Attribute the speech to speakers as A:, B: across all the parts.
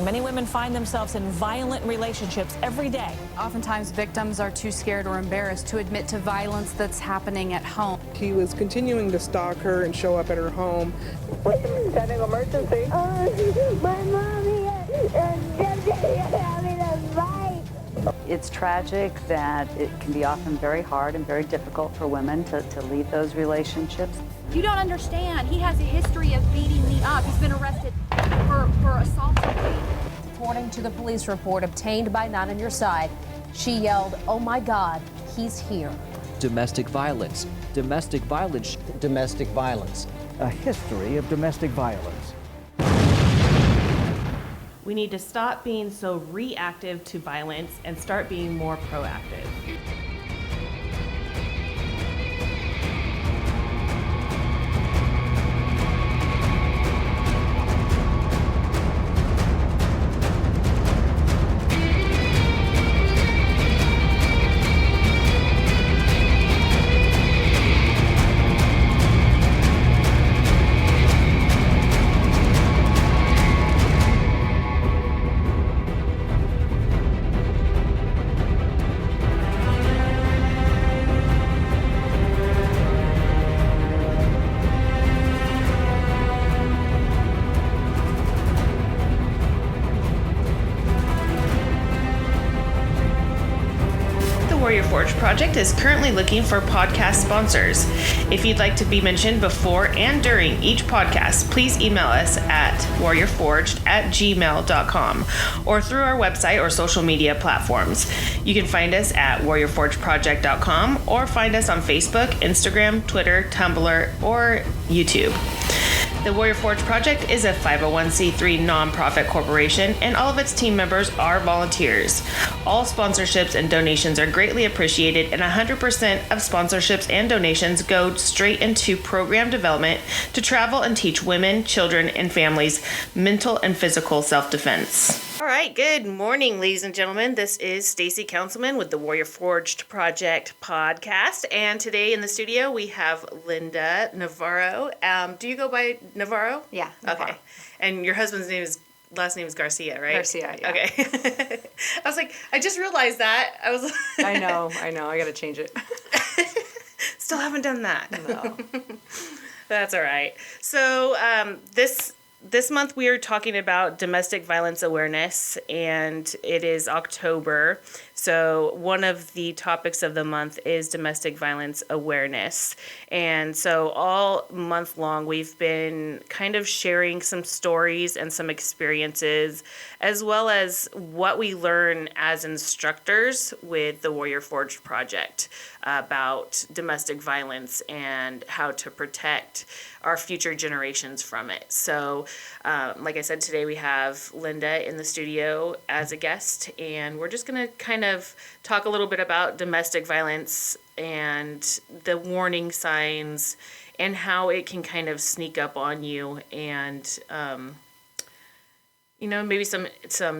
A: Many women find themselves in violent relationships every day.
B: Oftentimes, victims are too scared or embarrassed to admit to violence that's happening at home.
C: He was continuing to stalk her and show up at her home.
D: Sending emergency.
E: Oh, my mommy and daddy are having a fight.
F: It's tragic that it can be often very hard and very difficult for women to leave those relationships.
G: You don't understand. He has a history of beating me up. He's been arrested for assaulting me.
H: According to the police report obtained by Not on Your Side, she yelled, "Oh my God, he's here."
I: Domestic violence. Domestic violence.
J: Domestic violence.
K: A history of domestic violence.
L: We need to stop being so reactive to violence and start being more proactive. Warrior Forge Project is currently looking for podcast sponsors. If you'd like to be mentioned before and during each podcast, please email us at warriorforged@gmail.com or through our website or social media platforms. You can find us at warriorforgeproject.com or find us on Facebook, Instagram, Twitter, Tumblr, or YouTube. The Warrior Forge Project is a 501c3 nonprofit corporation, and all of its team members are volunteers. All sponsorships and donations are greatly appreciated, and 100% of sponsorships and donations go straight into program development to travel and teach women, children, and families mental and physical self-defense. All right, good morning, ladies and gentlemen. This is Stacey Councilman with the Warrior Forged Project podcast, and today in the studio we have Linda Navarro. Do you go by Navarro?
B: Yeah. Navarro.
L: Okay. And your husband's last name is Garcia, right?
B: Garcia, yeah.
L: Okay. I was like, I just realized that. I was.
B: I know. I got to change it.
L: Still haven't done that.
B: No.
L: That's all right. So this month we are talking about domestic violence awareness, and it is October. So one of the topics of the month is domestic violence awareness. And so all month long, we've been kind of sharing some stories and some experiences, as well as what we learn as instructors with the Warrior Forged Project about domestic violence and how to protect our future generations from it. So, like I said, today we have Linda in the studio as a guest, and we're just going to kind of talk a little bit about domestic violence and the warning signs and how it can kind of sneak up on you, and maybe some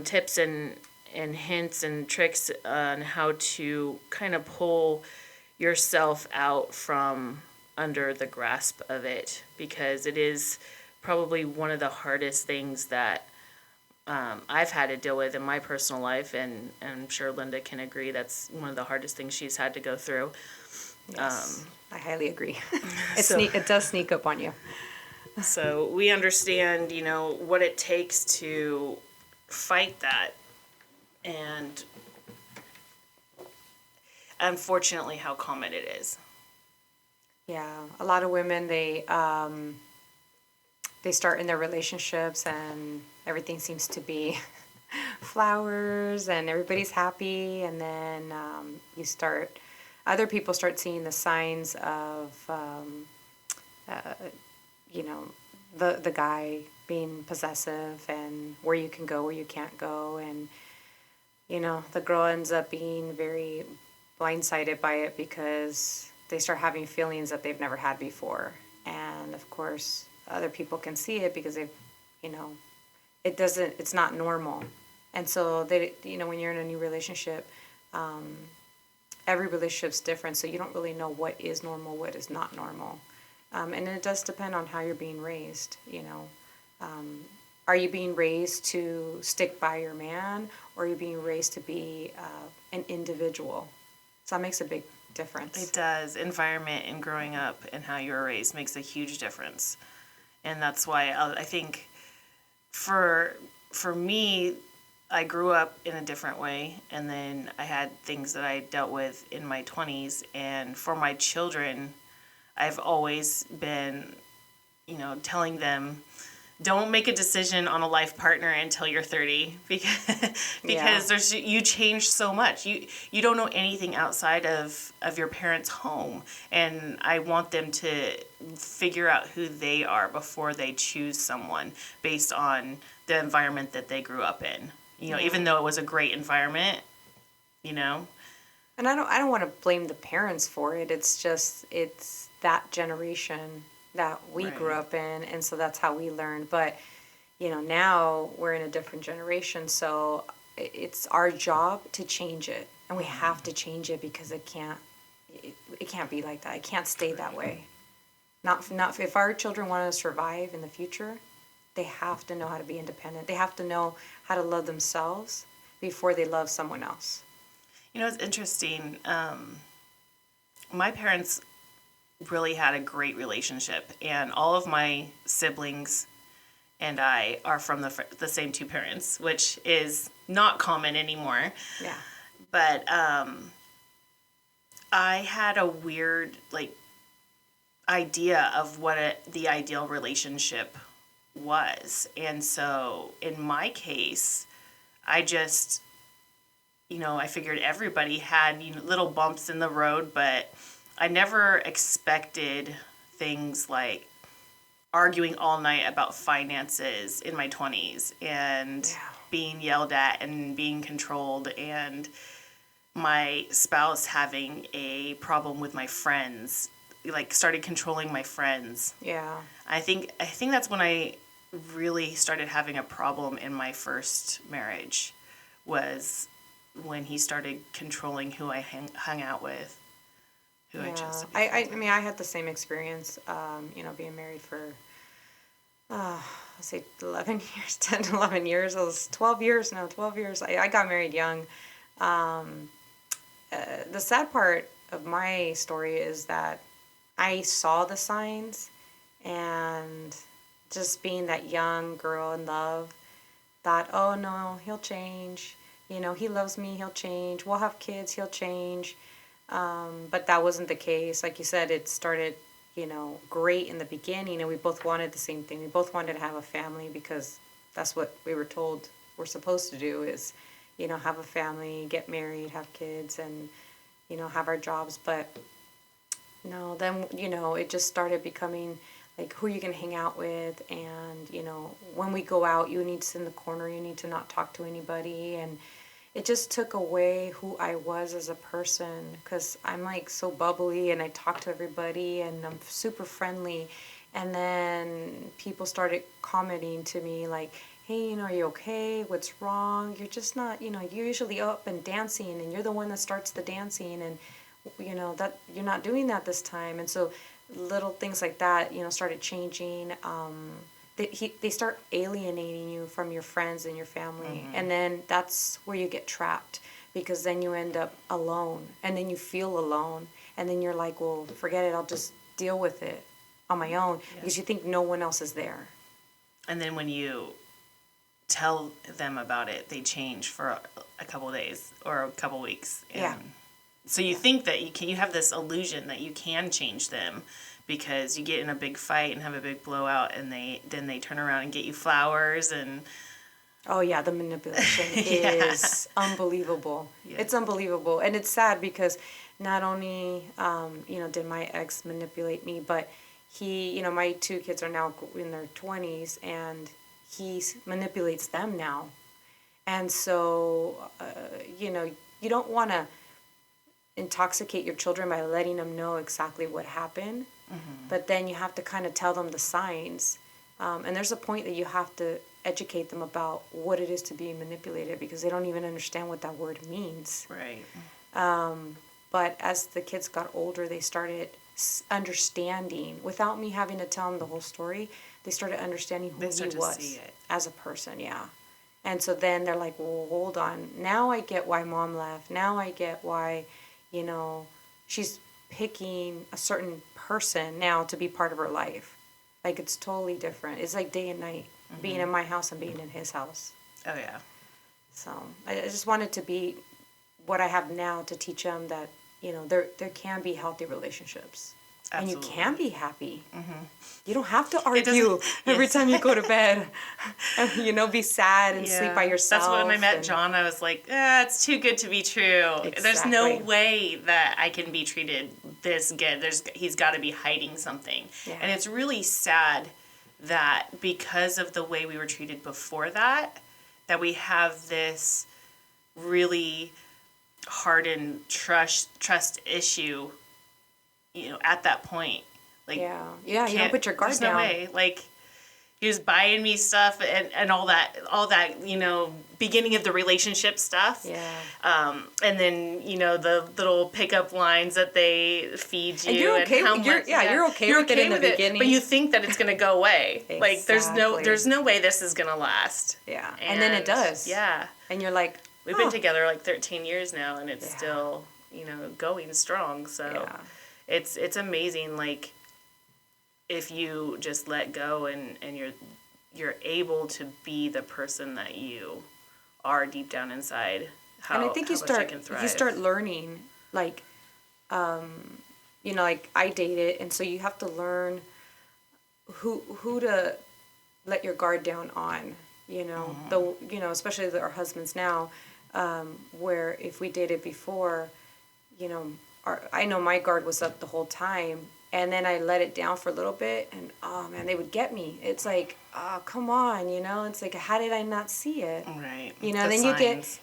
L: tips and hints and tricks on how to kind of pull yourself out from under the grasp of it, because it is probably one of the hardest things that I've had to deal with in my personal life, and I'm sure Linda can agree that's one of the hardest things she's had to go through.
B: Yes, I highly agree. It does sneak up on you.
L: So we understand, what it takes to fight that, and unfortunately how common it is.
M: Yeah, a lot of women, they start in their relationships and everything seems to be flowers and everybody's happy, and then other people start seeing the signs of, the guy being possessive and where you can go, where you can't go, and, the girl ends up being very blindsided by it because they start having feelings that they've never had before. And of course, other people can see it because it's not normal. And so when you're in a new relationship, every relationship's different. So you don't really know what is normal, what is not normal. And it does depend on how you're being raised, are you being raised to stick by your man, or are you being raised to be an individual? So that makes a big difference.
L: It does. Environment and growing up and how you were raised makes a huge difference. And that's why I think for me, I grew up in a different way, and then I had things that I dealt with in my 20s. And for my children, I've always been, telling them, don't make a decision on a life partner until you're 30 because you change so much. You don't know anything outside of your parents' home, and I want them to figure out who they are before they choose someone based on the environment that they grew up in. Even though it was a great environment, And
M: I don't want to blame the parents for it. It's that generation that we grew up in, and so that's how we learned. But now we're in a different generation, so it's our job to change it, and we have to change it because it can't be like that. It can't stay that way. Not if our children want to survive in the future, they have to know how to be independent. They have to know how to love themselves before they love someone else.
L: It's interesting. My parents really had a great relationship, and all of my siblings and I are from the same two parents, which is not common anymore.
M: Yeah.
L: But I had a weird idea of what the ideal relationship was, and so in my case, I just I figured everybody had little bumps in the road, but I never expected things like arguing all night about finances in my 20s and being yelled at and being controlled, and my spouse having a problem with my friends, started controlling my friends.
M: Yeah.
L: I think that's when I really started having a problem in my first marriage, was when he started controlling who I hung out with. I chose to be
M: I mean, I had the same experience, being married for, I'll say 11 years, 10 to 11 years. It was 12 years. I got married young. The sad part of my story is that I saw the signs, and just being that young girl in love, thought, oh no, he'll change. He loves me, he'll change. We'll have kids, he'll change. But that wasn't the case. Like you said, it started, great in the beginning, and we both wanted the same thing. We both wanted to have a family because that's what we were told we're supposed to do is, have a family, get married, have kids, and, have our jobs. But no, then, it just started becoming like who you can hang out with, and, when we go out, you need to sit in the corner, you need to not talk to anybody, and it just took away who I was as a person, because I'm so bubbly and I talk to everybody and I'm super friendly. And then people started commenting to me like, hey, are you okay? What's wrong? You're just not, you're usually up and dancing, and you're the one that starts the dancing, and, that you're not doing that this time. And so little things like that, started changing. They start alienating you from your friends and your family, and then that's where you get trapped, because then you end up alone, and then you feel alone, and then you're like, well, forget it, I'll just deal with it on my own, because you think no one else is there.
L: And then when you tell them about it, they change for a couple of days or a couple of weeks. And so you think that you have this illusion that you can change them, because you get in a big fight and have a big blowout, and then they turn around and get you flowers and...
M: Oh yeah, the manipulation is unbelievable. Yeah. It's unbelievable, and it's sad because not only did my ex manipulate me, but he, my two kids are now in their 20s, and he manipulates them now, and so you don't want to intoxicate your children by letting them know exactly what happened. But then you have to kind of tell them the signs. And there's a point that you have to educate them about what it is to be manipulated, because they don't even understand what that word means.
L: Right.
M: But as the kids got older, they started understanding, without me having to tell them the whole story, they started understanding who
L: They
M: he
L: start to
M: was
L: see it.
M: as a person, yeah. And so then they're like, well, hold on. Now I get why mom left. Now I get why, you know, she's picking a certain person now to be part of her life. Like, it's totally different. It's like day and night, being in my house and being in his house.
L: Oh, yeah.
M: So I just wanted to be what I have now to teach them that, you know, there can be healthy relationships.
L: Absolutely.
M: And you can be happy. You don't have to argue every time you go to bed. And, you know, be sad and sleep by yourself.
L: That's when I met John. I was like, it's too good to be true. There's no way that I can be treated this good. He's got to be hiding something.
M: Yeah.
L: And it's really sad that because of the way we were treated before that we have this really hardened trust issue, you know, at that point. Like,
M: you don't put your guard
L: down. There's
M: down.
L: no way. Like, he was buying me stuff and all that, you know, beginning of the relationship stuff.
M: Yeah.
L: And then, you know, the little pickup lines that they feed you.
M: And you're okay.
L: And how
M: You're okay with it in the beginning.
L: But you think that it's going to go away.
M: Exactly.
L: Like, there's no way this is going to last.
M: Yeah. And then it does.
L: Yeah.
M: And you're like,
L: we've been together like 13 years now, and it's still, you know, going strong. So it's amazing. Like, if you just let go and you're able to be the person that you are deep down inside,
M: and I think you start learning, like, you know, like I dated, and so you have to learn who to let your guard down on, you know, you know, especially our husbands now, where if we dated before, you know, I know my guard was up the whole time. And then I let it down for a little bit, and oh man, they would get me. It's like, oh, come on, you know. It's like, how did I not see it?
L: Right.
M: You know. Then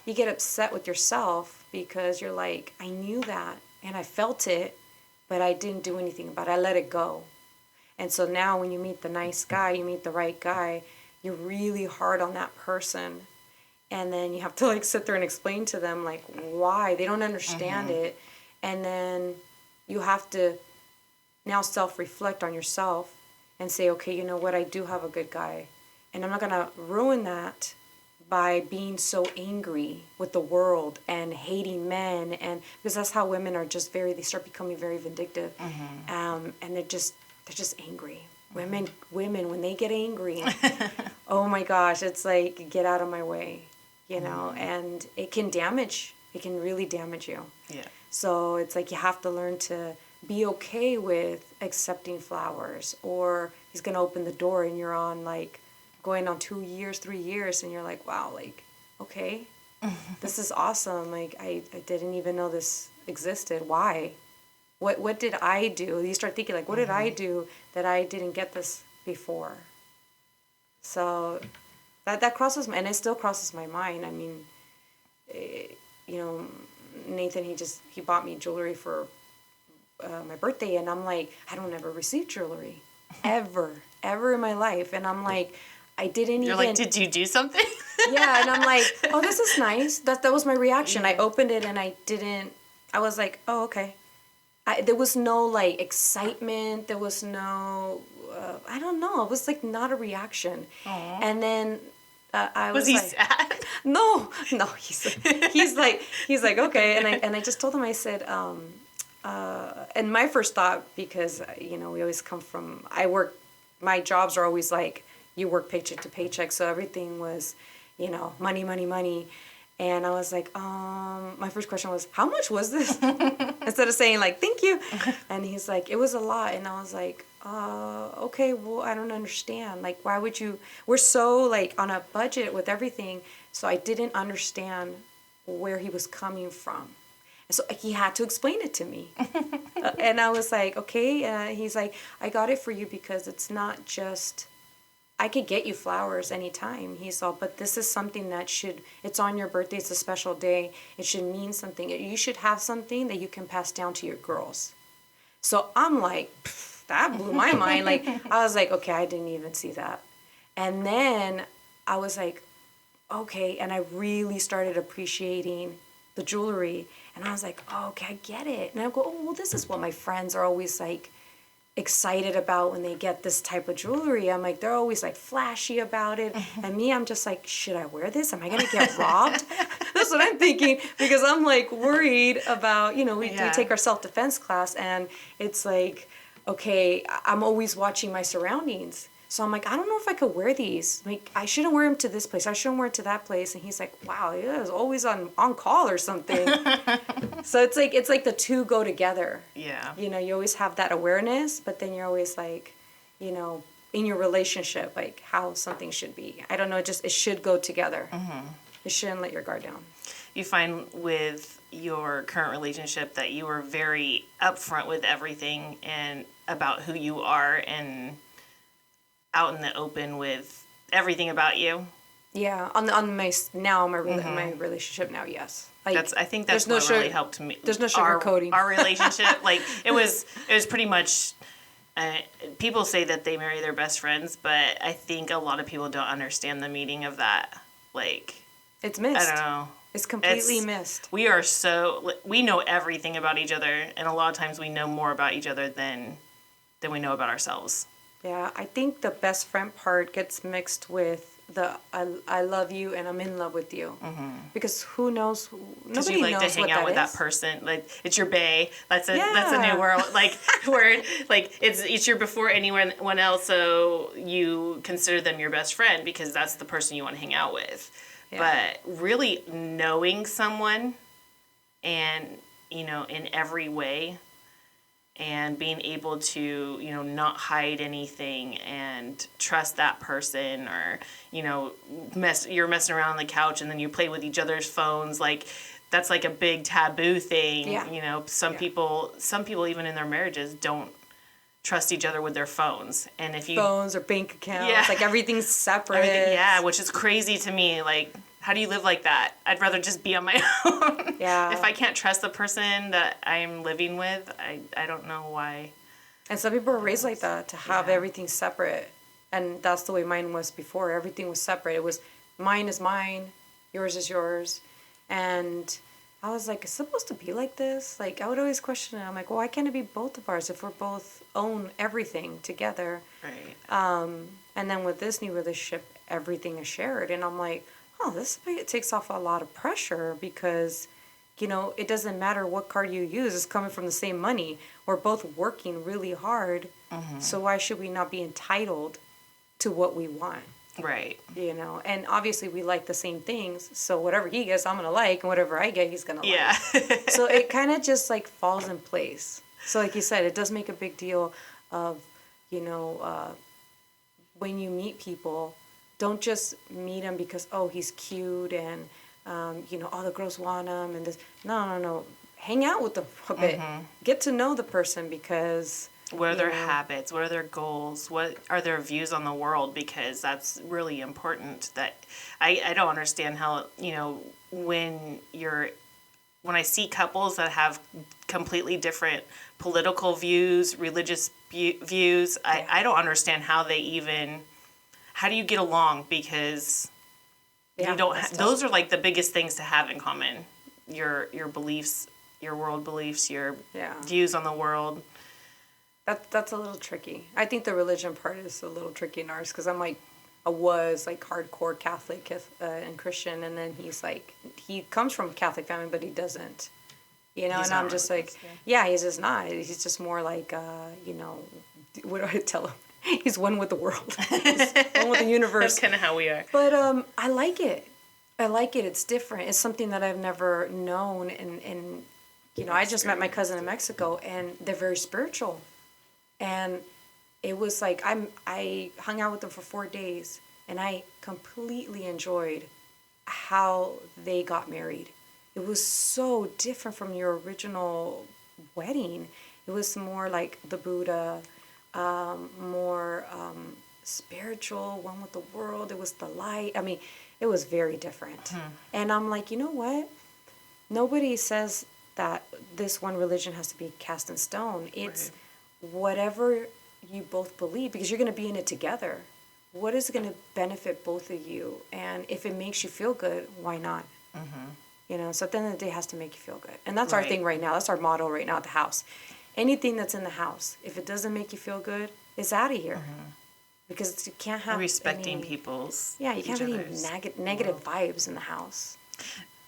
M: you get upset with yourself because you're like, I knew that and I felt it, but I didn't do anything about it. I let it go. And so now, when you meet the nice guy, you meet the right guy, you're really hard on that person, and then you have to like sit there and explain to them like why they don't understand it, and then you have to now self-reflect on yourself and say, okay, you know what, I do have a good guy, and I'm not going to ruin that by being so angry with the world and hating men, and because that's how women are, just they start becoming very vindictive, and they're just angry. Women when they get angry, oh my gosh, it's like, get out of my way, you know, and it can really damage you.
L: Yeah.
M: So it's like, you have to learn to be okay with accepting flowers, or he's going to open the door and you're on like going on 2 years, 3 years, and you're like, wow, like, okay, this is awesome. Like, I didn't even know this existed. Why? What did I do? You start thinking like, what did I do that I didn't get this before? So that crosses my, and it still crosses my mind. I mean, you know, Nathan, he bought me jewelry for my birthday, and I'm like, I don't ever receive jewelry ever in my life, and I'm like, I didn't
L: You're like, did you do something?
M: Yeah, and I'm like, oh, this is nice. That was my reaction. I opened it and I was like, oh, okay. There was no like excitement. There was no, I don't know. It was like not a reaction. Aww. And then I was
L: he
M: like,
L: sad?
M: No. He's like okay. And I just told him, I said, and my first thought, because you know, we always come from, my jobs are always like, you work paycheck to paycheck, so everything was, you know, money. And I was like, my first question was, how much was this? Instead of saying like, thank you. And he's like, it was a lot. And I was like, okay, well, I don't understand. Like, why would you, we're so like on a budget with everything. So I didn't understand where he was coming from. And so he had to explain it to me. And I was like, okay. He's like, I got it for you because it's not just, I could get you flowers anytime. He's all, but this is something that it's on your birthday, it's a special day. It should mean something. You should have something that you can pass down to your girls. So I'm like, that blew my mind. Like, I was like, okay, I didn't even see that. And then I was like, okay. And I really started appreciating the jewelry. And I was like, oh, okay, I get it. And I go, oh, well, this is what my friends are always like excited about when they get this type of jewelry. I'm like, they're always like flashy about it. And me, I'm just like, should I wear this? Am I going to get robbed? That's what I'm thinking, because I'm like worried about, we take our self-defense class, and it's like, okay, I'm always watching my surroundings. So I'm like, I don't know if I could wear these. Like, I shouldn't wear them to this place. I shouldn't wear it to that place. And he's like, wow, yeah, it's always on call or something. So it's like the two go together.
L: Yeah.
M: You always have that awareness, but then you're always like, in your relationship, like how something should be. I don't know, it should go together. Mm-hmm. You shouldn't let your guard down.
L: You find with your current relationship that you were very upfront with everything and about who you are and out in the open with everything about you.
M: Yeah, on my my relationship now, yes. Like,
L: I think that's what really helped me.
M: There's no sugarcoating.
L: Our relationship, like it was pretty much. People say that they marry their best friends, but I think a lot of people don't understand the meaning of that. Like,
M: it's missed.
L: I don't know.
M: It's completely missed.
L: We know everything about each other, and a lot of times we know more about each other than we know about ourselves.
M: Yeah, I think the best friend part gets mixed with the I love you and I'm in love with you. Mm-hmm. Because who knows? Nobody
L: you like
M: knows
L: to hang
M: what
L: out with
M: is.
L: that person. Like, it's your bae. That's a new world. Like, word. Like, it's your before anyone else. So you consider them your best friend because that's the person you want to hang out with. Yeah. But really knowing someone, and in every way, and being able to, not hide anything and trust that person, or, you're messing around on the couch and then you play with each other's phones. Like, that's like a big taboo thing. Yeah. Some people even in their marriages don't trust each other with their phones. And if you
M: phones or bank accounts, like everything's separate.
L: Which is crazy to me. Like, how do you live like that? I'd rather just be on my own. Yeah. If I can't trust the person that I'm living with, I don't know why.
M: And some people are raised like that, to have everything separate. And that's the way mine was before. Everything was separate. It was, mine is mine, yours is yours. And I was like, it's supposed to be like this? Like, I would always question it. I'm like, well, why can't it be both of ours if we're both own everything together?
L: Right.
M: And then with this new relationship, everything is shared. And I'm like, oh, this takes off a lot of pressure, because, it doesn't matter what card you use. It's coming from the same money. We're both working really hard. Mm-hmm. So why should we not be entitled to what we want?
L: Right.
M: And obviously we like the same things. So whatever he gets, I'm going to like, and whatever I get, he's going to like.
L: Yeah.
M: So it kind of just like falls in place. So like you said, it does make a big deal of, when you meet people, don't just meet him because, oh, he's cute and, all the girls want him and this. No. Hang out with them a bit. Mm-hmm. Get to know the person, because...
L: What are their habits? What are their goals? What are their views on the world? Because that's really important. That I don't understand how, when I see couples that have completely different political views, religious views, I don't understand how do you get along? Because you don't. Those are like the biggest things to have in common. Your beliefs, your world beliefs, your views on the world.
M: That's a little tricky. I think the religion part is a little tricky in ours, because I was like hardcore Catholic and Christian, and then he comes from a Catholic family, but he doesn't. And I'm just like, he's just not. He's just more like, what do I tell him? He's one with the world. He's one with the universe.
L: That's kind of how we are.
M: But I like it. It's different. It's something that I've never known. And I just met my cousin in Mexico, and they're very spiritual. And it was like, I hung out with them for 4 days, and I completely enjoyed how they got married. It was so different from your original wedding. It was more like the Buddha, more spiritual, one with the world. It was the light. I mean, it was very different. Mm-hmm. And I'm like, you know what? Nobody says that this one religion has to be cast in stone. It's whatever you both believe, because you're going to be in it together. What is going to benefit both of you? And if it makes you feel good, why not? Mm-hmm. So at the end of the day, it has to make you feel good. And that's our thing right now. That's our motto right now at the house. anything that's in the house, if it doesn't make you feel good, it's out of here. Because you can't have
L: respecting people's
M: you can't have any negative vibes in the house.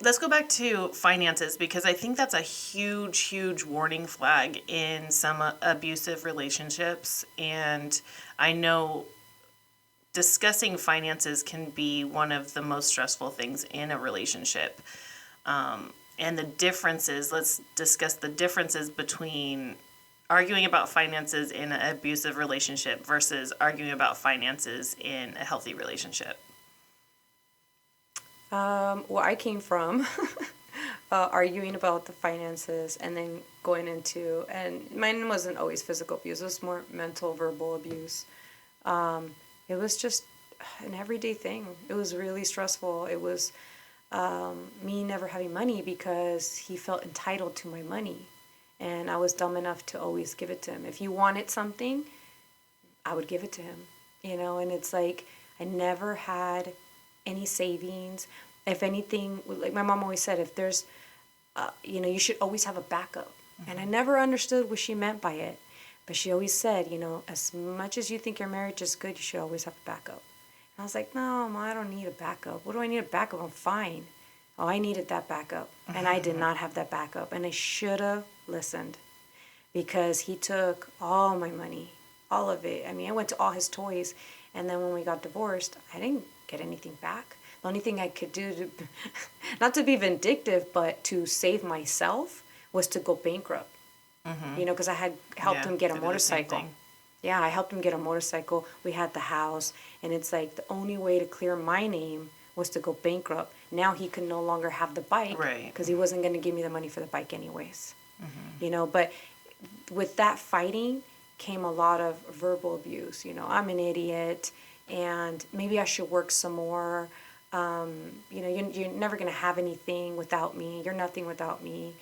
L: Let's go back to finances, because I think that's a huge warning flag in some abusive relationships. And I know discussing finances can be one of the most stressful things in a relationship. And the differences, let's discuss the differences between arguing about finances in an abusive relationship versus arguing about finances in a healthy relationship.
M: Well, I came from arguing about the finances and then going into, and mine wasn't always physical abuse, it was more mental, verbal abuse. It was just an everyday thing. It was really stressful. It was me never having money because he felt entitled to my money. And I was dumb enough to always give it to him. If he wanted something, I would give it to him, and it's like I never had any savings. If anything, like my mom always said, if there's, you should always have a backup. And I never understood what she meant by it. But she always said, as much as you think your marriage is good, you should always have a backup. And I was like, no, Ma, I don't need a backup. What do I need a backup? I'm fine. Oh, I needed that backup. And I did not have that backup. And I should have listened, because he took all my money, all of it. I mean, I went to all his toys. And then when we got divorced, I didn't get anything back. The only thing I could do to, not to be vindictive, but to save myself, was to go bankrupt. Because I had helped him get a motorcycle. Yeah, I helped him get a motorcycle. We had the house. And it's like the only way to clear my name was to go bankrupt. Now he could no longer have the bike, because he wasn't going to give me the money for the bike anyways. But with that fighting came a lot of verbal abuse. I'm an idiot, and maybe I should work some more. You're never going to have anything without me. You're nothing without me.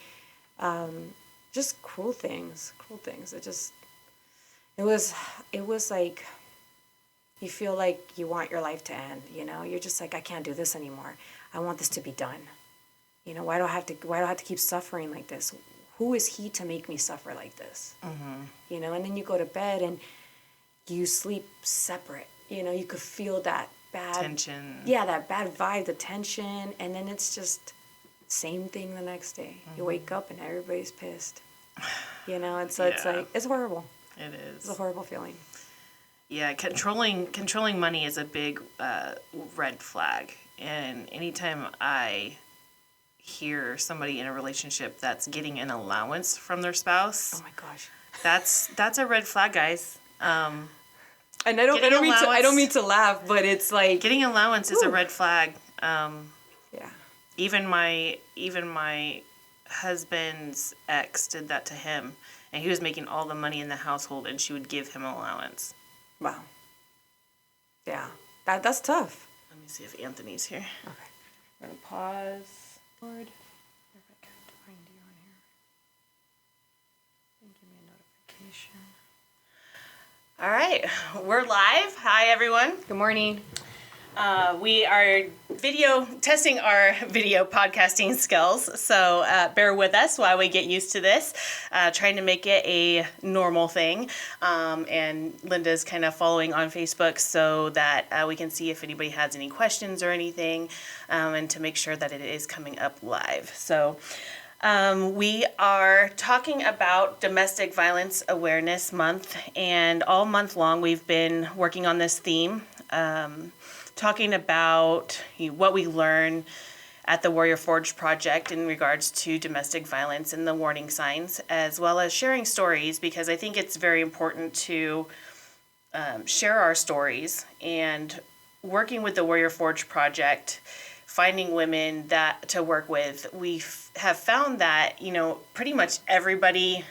M: Just cruel things. It was like, you feel like you want your life to end, you're just like, I can't do this anymore. I want this to be done. Why do I have to keep suffering like this? Who is he to make me suffer like this? And then you go to bed and you sleep separate. You could feel that bad
L: tension.
M: Yeah, that bad vibe, the tension, and then it's just same thing the next day. You wake up and everybody's pissed. And so it's like, it's horrible.
L: It is.
M: It's a horrible feeling.
L: Yeah, controlling money is a big red flag. And anytime I hear somebody in a relationship that's getting an allowance from their spouse,
M: oh my gosh,
L: that's a red flag, guys. And
M: I don't mean to laugh, but it's like
L: getting allowance is a red flag.
M: Yeah.
L: Even my husband's ex did that to him, and he was making all the money in the household, and she would give him allowance.
M: Wow. Yeah, that's tough.
L: Let me see if Anthony's here.
M: Okay.
L: I'm gonna pause. Lord, if I can find you on here. Give me a notification. All right, we're live. Hi, everyone.
M: Good morning.
L: We are testing our video podcasting skills, so bear with us while we get used to this, trying to make it a normal thing. And Linda's kind of following on Facebook so that we can see if anybody has any questions or anything, and to make sure that it is coming up live. So we are talking about Domestic Violence Awareness Month, and all month long we've been working on this theme. Talking about what we learn at the Warrior Forge Project in regards to domestic violence and the warning signs, as well as sharing stories, because I think it's very important to share our stories. And working with the Warrior Forge Project, finding women to work with, we have found that, pretty much everybody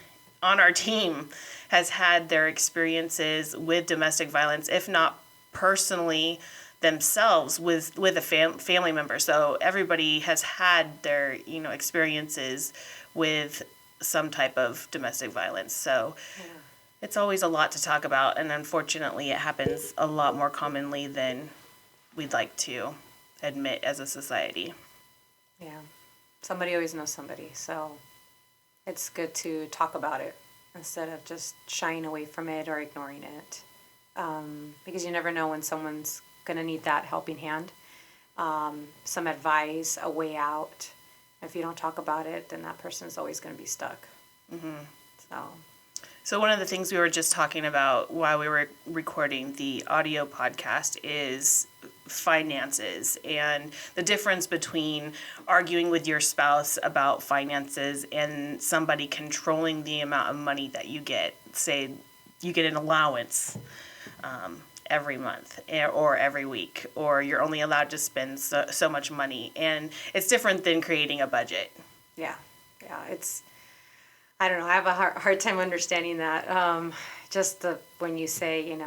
L: on our team has had their experiences with domestic violence, if not personally themselves with a family member. So everybody has had their experiences with some type of domestic violence. So it's always a lot to talk about, and unfortunately it happens a lot more commonly than we'd like to admit as a society.
M: Yeah, somebody always knows somebody, so it's good to talk about it instead of just shying away from it or ignoring it. Because you never know when someone's going to need that helping hand, some advice, a way out. If you don't talk about it, then that person is always going to be stuck.
L: So one of the things we were just talking about while we were recording the audio podcast is finances and the difference between arguing with your spouse about finances and somebody controlling the amount of money that you get. Say you get an allowance every month or every week, or you're only allowed to spend so much money. And it's different than creating a budget.
M: Yeah, it's, I don't know, I have a hard time understanding that. Just when you say,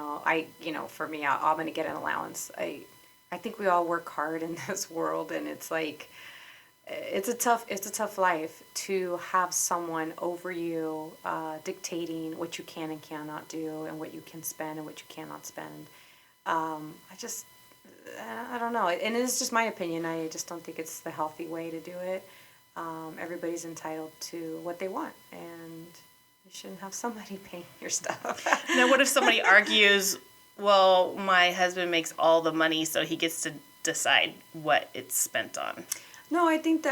M: for me, I'm going to get an allowance. I think we all work hard in this world, and it's like, it's a tough life to have someone over you dictating what you can and cannot do, and what you can spend and what you cannot spend. I don't know, and it's just my opinion. I just don't think it's the healthy way to do it. Everybody's entitled to what they want, and you shouldn't have somebody paying your stuff.
L: Now, what if somebody argues, well, my husband makes all the money, so he gets to decide what it's spent on?
M: No, I think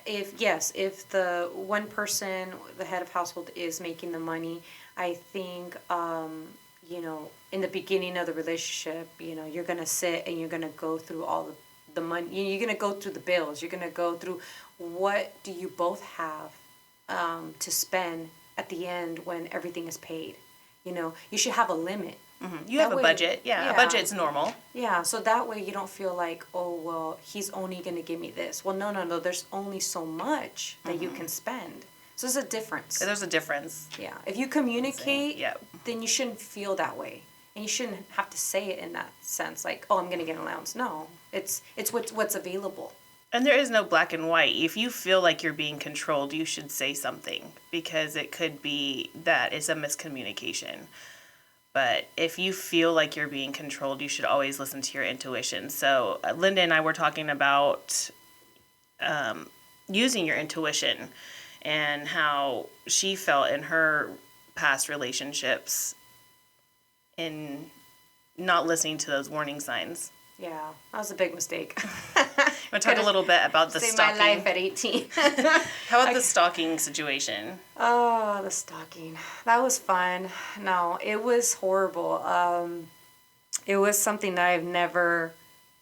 M: if the one person, the head of household, is making the money, I think, in the beginning of the relationship, you're going to sit and you're going to go through all the money. You're going to go through the bills. You're going to go through what do you both have to spend at the end when everything is paid. You should have a limit.
L: Mm-hmm. You have a budget. Yeah, a budget's normal.
M: Yeah, so that way you don't feel like, oh, well, he's only going to give me this. Well, no, there's only so much that you can spend. So there's a difference.
L: There's a difference.
M: Yeah, if you communicate, then you shouldn't feel that way. And you shouldn't have to say it in that sense, like, oh, I'm going to get an allowance. No, it's what's available.
L: And there is no black and white. If you feel like you're being controlled, you should say something, because it could be that it's a miscommunication. But if you feel like you're being controlled, you should always listen to your intuition. So Linda and I were talking about using your intuition and how she felt in her past relationships in not listening to those warning signs.
M: Yeah, that was a big mistake.
L: Want to talk a little bit about the stalking?
M: My life at 18.
L: How about the stalking situation?
M: Oh, the stalking. That was fun. No, it was horrible. It was something that I've never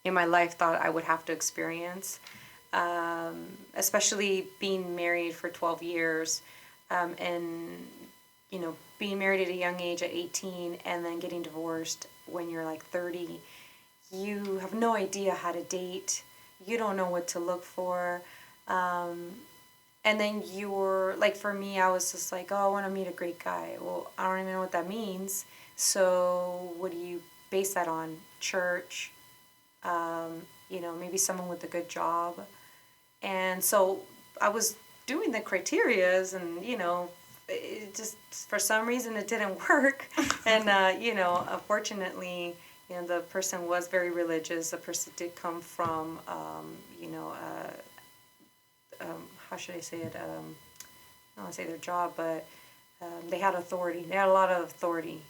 M: in my life thought I would have to experience. Especially being married for 12 years and, being married at a young age at 18 and then getting divorced when you're like 30. You have no idea how to date. You don't know what to look for. And then you're, like for me, I was just like, oh, I want to meet a great guy. Well, I don't even know what that means. So what do you base that on? Church, maybe someone with a good job. And so I was doing the criterias and, it just, for some reason it didn't work. And, unfortunately, the person was very religious. The person did come from, how should I say it? I don't want to say their job, but they had authority. They had a lot of authority.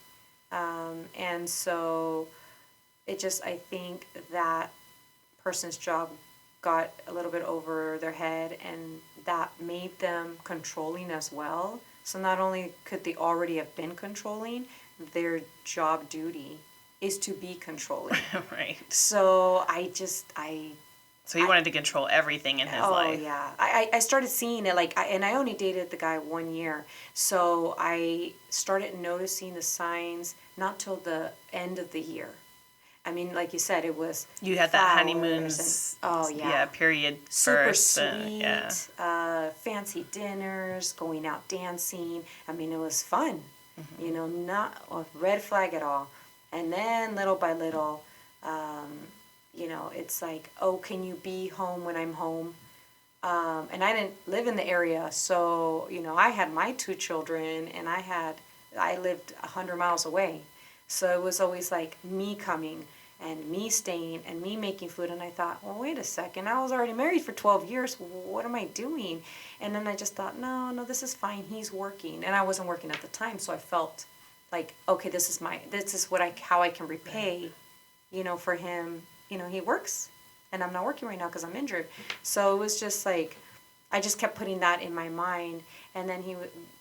M: And so it just, I think that person's job got a little bit over their head, and that made them controlling as well. So not only could they already have been controlling, their job duty is to be controlling.
L: Right.
M: So
L: So he wanted to control everything in his life.
M: Oh, yeah. I started seeing it, and I only dated the guy 1 year. So I started noticing the signs not till the end of the year. I mean, like you said, it was
L: you had that honeymoon period
M: super
L: first.
M: Sweet, fancy dinners, going out dancing. I mean, it was fun. Mm-hmm. Not a red flag at all. And then little by little, it's like, oh, can you be home when I'm home? And I didn't live in the area, so I had my 2 children, and I lived 100 miles away. So it was always like me coming, and me staying and me making food. And I thought, well, wait a second, I was already married for 12 years. What am I doing? And then I just thought, no, this is fine. He's working. And I wasn't working at the time. So I felt like, okay, this is how I can repay, for him. He works and I'm not working right now because I'm injured. So it was just like, I just kept putting that in my mind. And then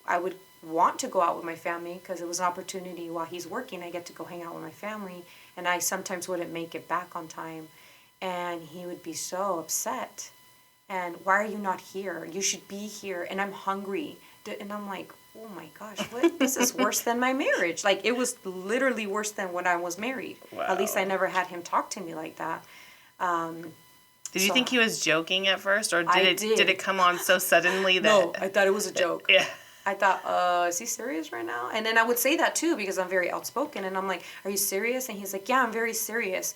M: I would want to go out with my family because it was an opportunity while he's working. I get to go hang out with my family, and I sometimes wouldn't make it back on time, and he would be so upset. And why are you not here? You should be here, and I'm hungry. And I'm like, oh my gosh, what? This is worse than my marriage. Like, it was literally worse than when I was married.
L: Wow.
M: At least I never had him talk to me like that.
L: Did you think he was joking at first, or did it come on so suddenly that?
M: No, I thought it was a joke.
L: Yeah.
M: I thought, is he serious right now? And then I would say that too because I'm very outspoken, and I'm like, are you serious? And he's like, yeah, I'm very serious.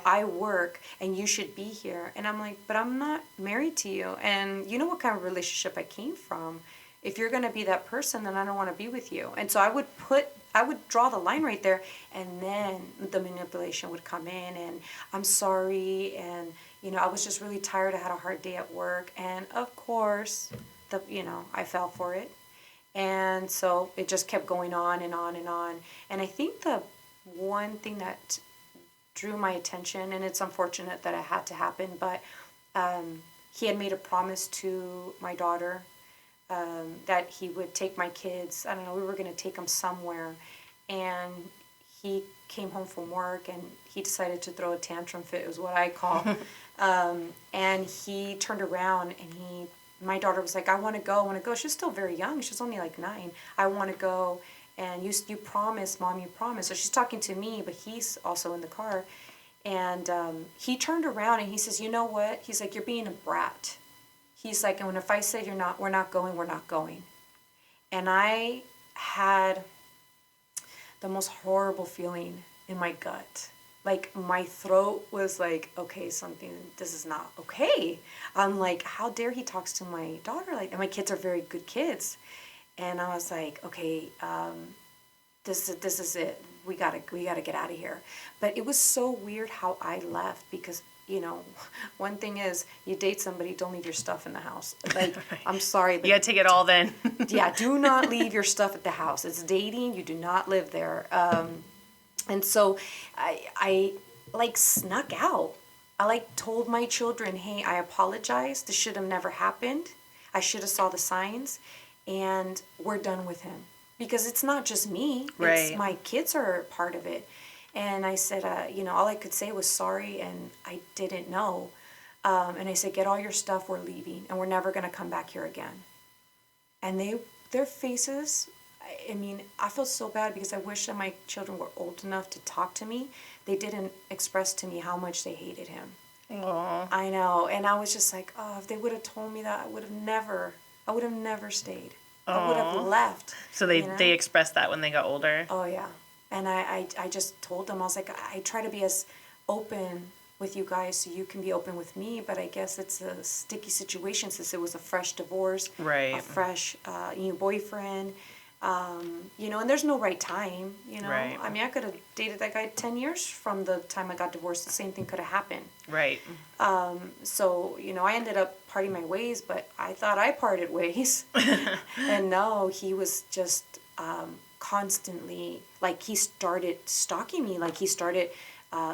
M: I work and you should be here. And I'm like, but I'm not married to you. And you know what kind of relationship I came from. If you're going to be that person, then I don't want to be with you. And so I would draw the line right there, and then the manipulation would come in, and I'm sorry, and I was just really tired. I had a hard day at work, and of course, I fell for it. And so it just kept going on and on and on. And I think the one thing that drew my attention, and it's unfortunate that it had to happen, but he had made a promise to my daughter that he would take my kids. I don't know, we were going to take them somewhere. And he came home from work and he decided to throw a tantrum fit, is what I call. And he turned around and my daughter was like, I want to go. She's still very young. She's only like 9. I want to go. And you promise, Mom, you promise. So she's talking to me, but he's also in the car. And he turned around and he says, you know what? He's like, you're being a brat. He's like, and if I say we're not going, we're not going. And I had the most horrible feeling in my gut. Like, my throat was like, okay, this is not okay. I'm like, how dare he talks to my daughter like that? And my kids are very good kids. And I was like, okay, this is it. We gotta get out of here. But it was so weird how I left because, one thing is, you date somebody, don't leave your stuff in the house. Like, I'm sorry. But
L: you gotta take it all then.
M: Yeah, do not leave your stuff at the house. It's dating. You do not live there. And so I snuck out. I told my children, hey, I apologize. This should have never happened. I should have saw the signs, and we're done with him. Because it's not just me.
L: Right.
M: It's my kids are part of it. And I said, all I could say was sorry, and I didn't know. And I said, get all your stuff, we're leaving, and we're never going to come back here again. And their faces, I feel so bad because I wish that my children were old enough to talk to me. They didn't express to me how much they hated him.
L: Aww.
M: I know. And I was just like, oh, if they would have told me that, I would have never stayed.
L: Aww.
M: I would have left.
L: So they expressed that when they got older?
M: Oh, yeah. And I just told them, I was like, I try to be as open with you guys so you can be open with me, but I guess it's a sticky situation since it was a fresh divorce,
L: right?
M: A fresh new boyfriend, and there's no right time,
L: Right.
M: I could have dated that guy 10 years from the time I got divorced. The same thing could have happened.
L: Right.
M: So, I ended up parting my ways, but I thought I parted ways. And no, he was just constantly, he started stalking me, he started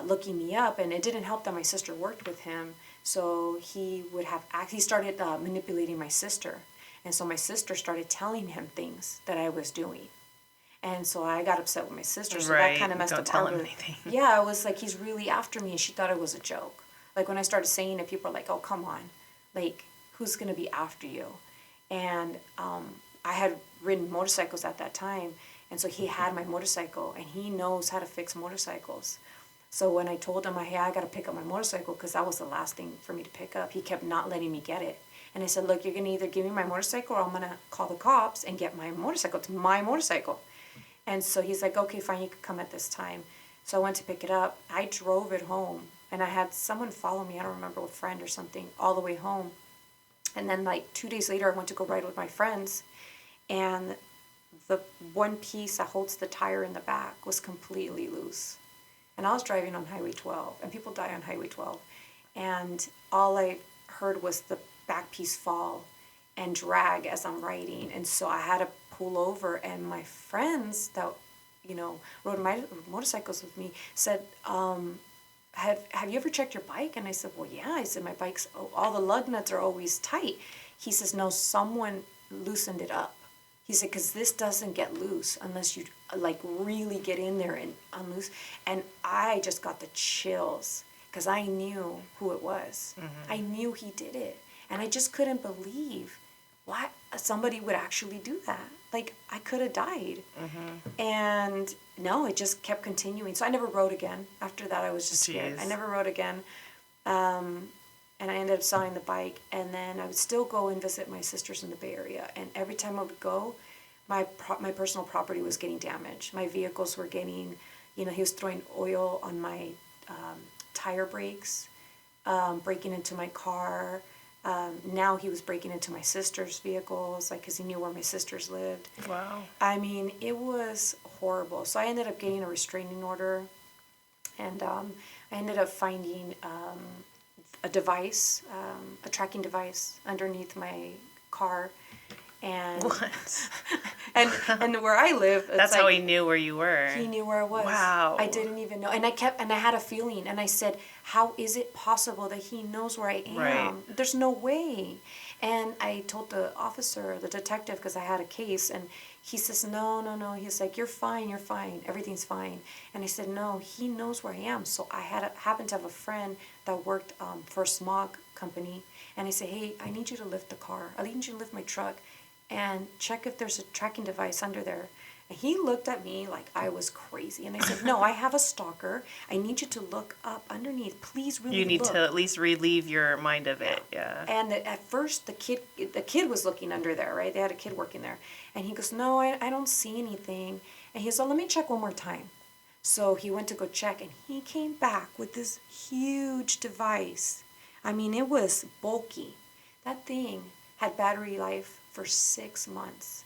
M: looking me up, and it didn't help that my sister worked with him. So he started manipulating my sister. And so my sister started telling him things that I was doing. And so I got upset with my sister. So
L: right.
M: That kind of messed
L: Don't
M: up
L: tell
M: our
L: him anything.
M: Yeah, I was like, he's really after me. And she thought it was a joke. When I started saying it, people were like, oh, come on. Who's going to be after you? And I had ridden motorcycles at that time. And so he had my motorcycle. And he knows how to fix motorcycles. So when I told him, hey, I got to pick up my motorcycle because that was the last thing for me to pick up, he kept not letting me get it. And I said, look, you're going to either give me my motorcycle or I'm going to call the cops and get my motorcycle. It's my motorcycle. And so he's like, okay, fine, you can come at this time. So I went to pick it up. I drove it home. And I had someone follow me, I don't remember, a friend or something, all the way home. And then 2 days later, I went to go ride with my friends. And the one piece that holds the tire in the back was completely loose. And I was driving on Highway 12, and people die on Highway 12. And all I heard was the back piece fall and drag as I'm riding. And so I had to pull over, and my friends that, rode my motorcycles with me said, have you ever checked your bike? And I said, well, yeah. I said, my bike's, all the lug nuts are always tight. He says, no, someone loosened it up. He said, because this doesn't get loose unless you like really get in there and unloose. And I just got the chills because I knew who it was. I knew he did it. And I just couldn't believe why somebody would actually do that. Like, I could have died. And no, it just kept continuing. So I never rode again. After that, I was just scared. I never rode again. And I ended up selling the bike. And then I would still go and visit my sisters in the Bay Area. And every time I would go, my personal property was getting damaged. My vehicles were getting, he was throwing oil on my tire brakes, breaking into my car. Now he was breaking into my sister's vehicles, because he knew where my sisters lived.
L: Wow.
M: I mean, it was horrible. So I ended up getting a restraining order, and I ended up finding a device, a tracking device underneath my car. And
L: what?
M: and where I live,
L: that's how he knew where you were.
M: He knew where I was.
L: Wow.
M: I didn't even know, and I had a feeling, and I said, "How is it possible that he knows where I am?
L: Right.
M: There's no way." And I told the officer, the detective, because I had a case, and he says, "No." He's like, "You're fine. You're fine. Everything's fine." And I said, "No, he knows where I am." So I happened to have a friend that worked for a smog company, and I said, "Hey, I need you to lift the car. I need you to lift my truck and check if there's a tracking device under there." And he looked at me like I was crazy. And I said, "No, I have a stalker. I need you to look up underneath. Please really look."
L: You need to at least relieve your mind of it, yeah.
M: And at first, the kid was looking under there, right? They had a kid working there. And he goes, "No, I don't see anything." And he said, "Let me check one more time." So he went to go check, and he came back with this huge device. I mean, it was bulky. That thing had battery life for 6 months.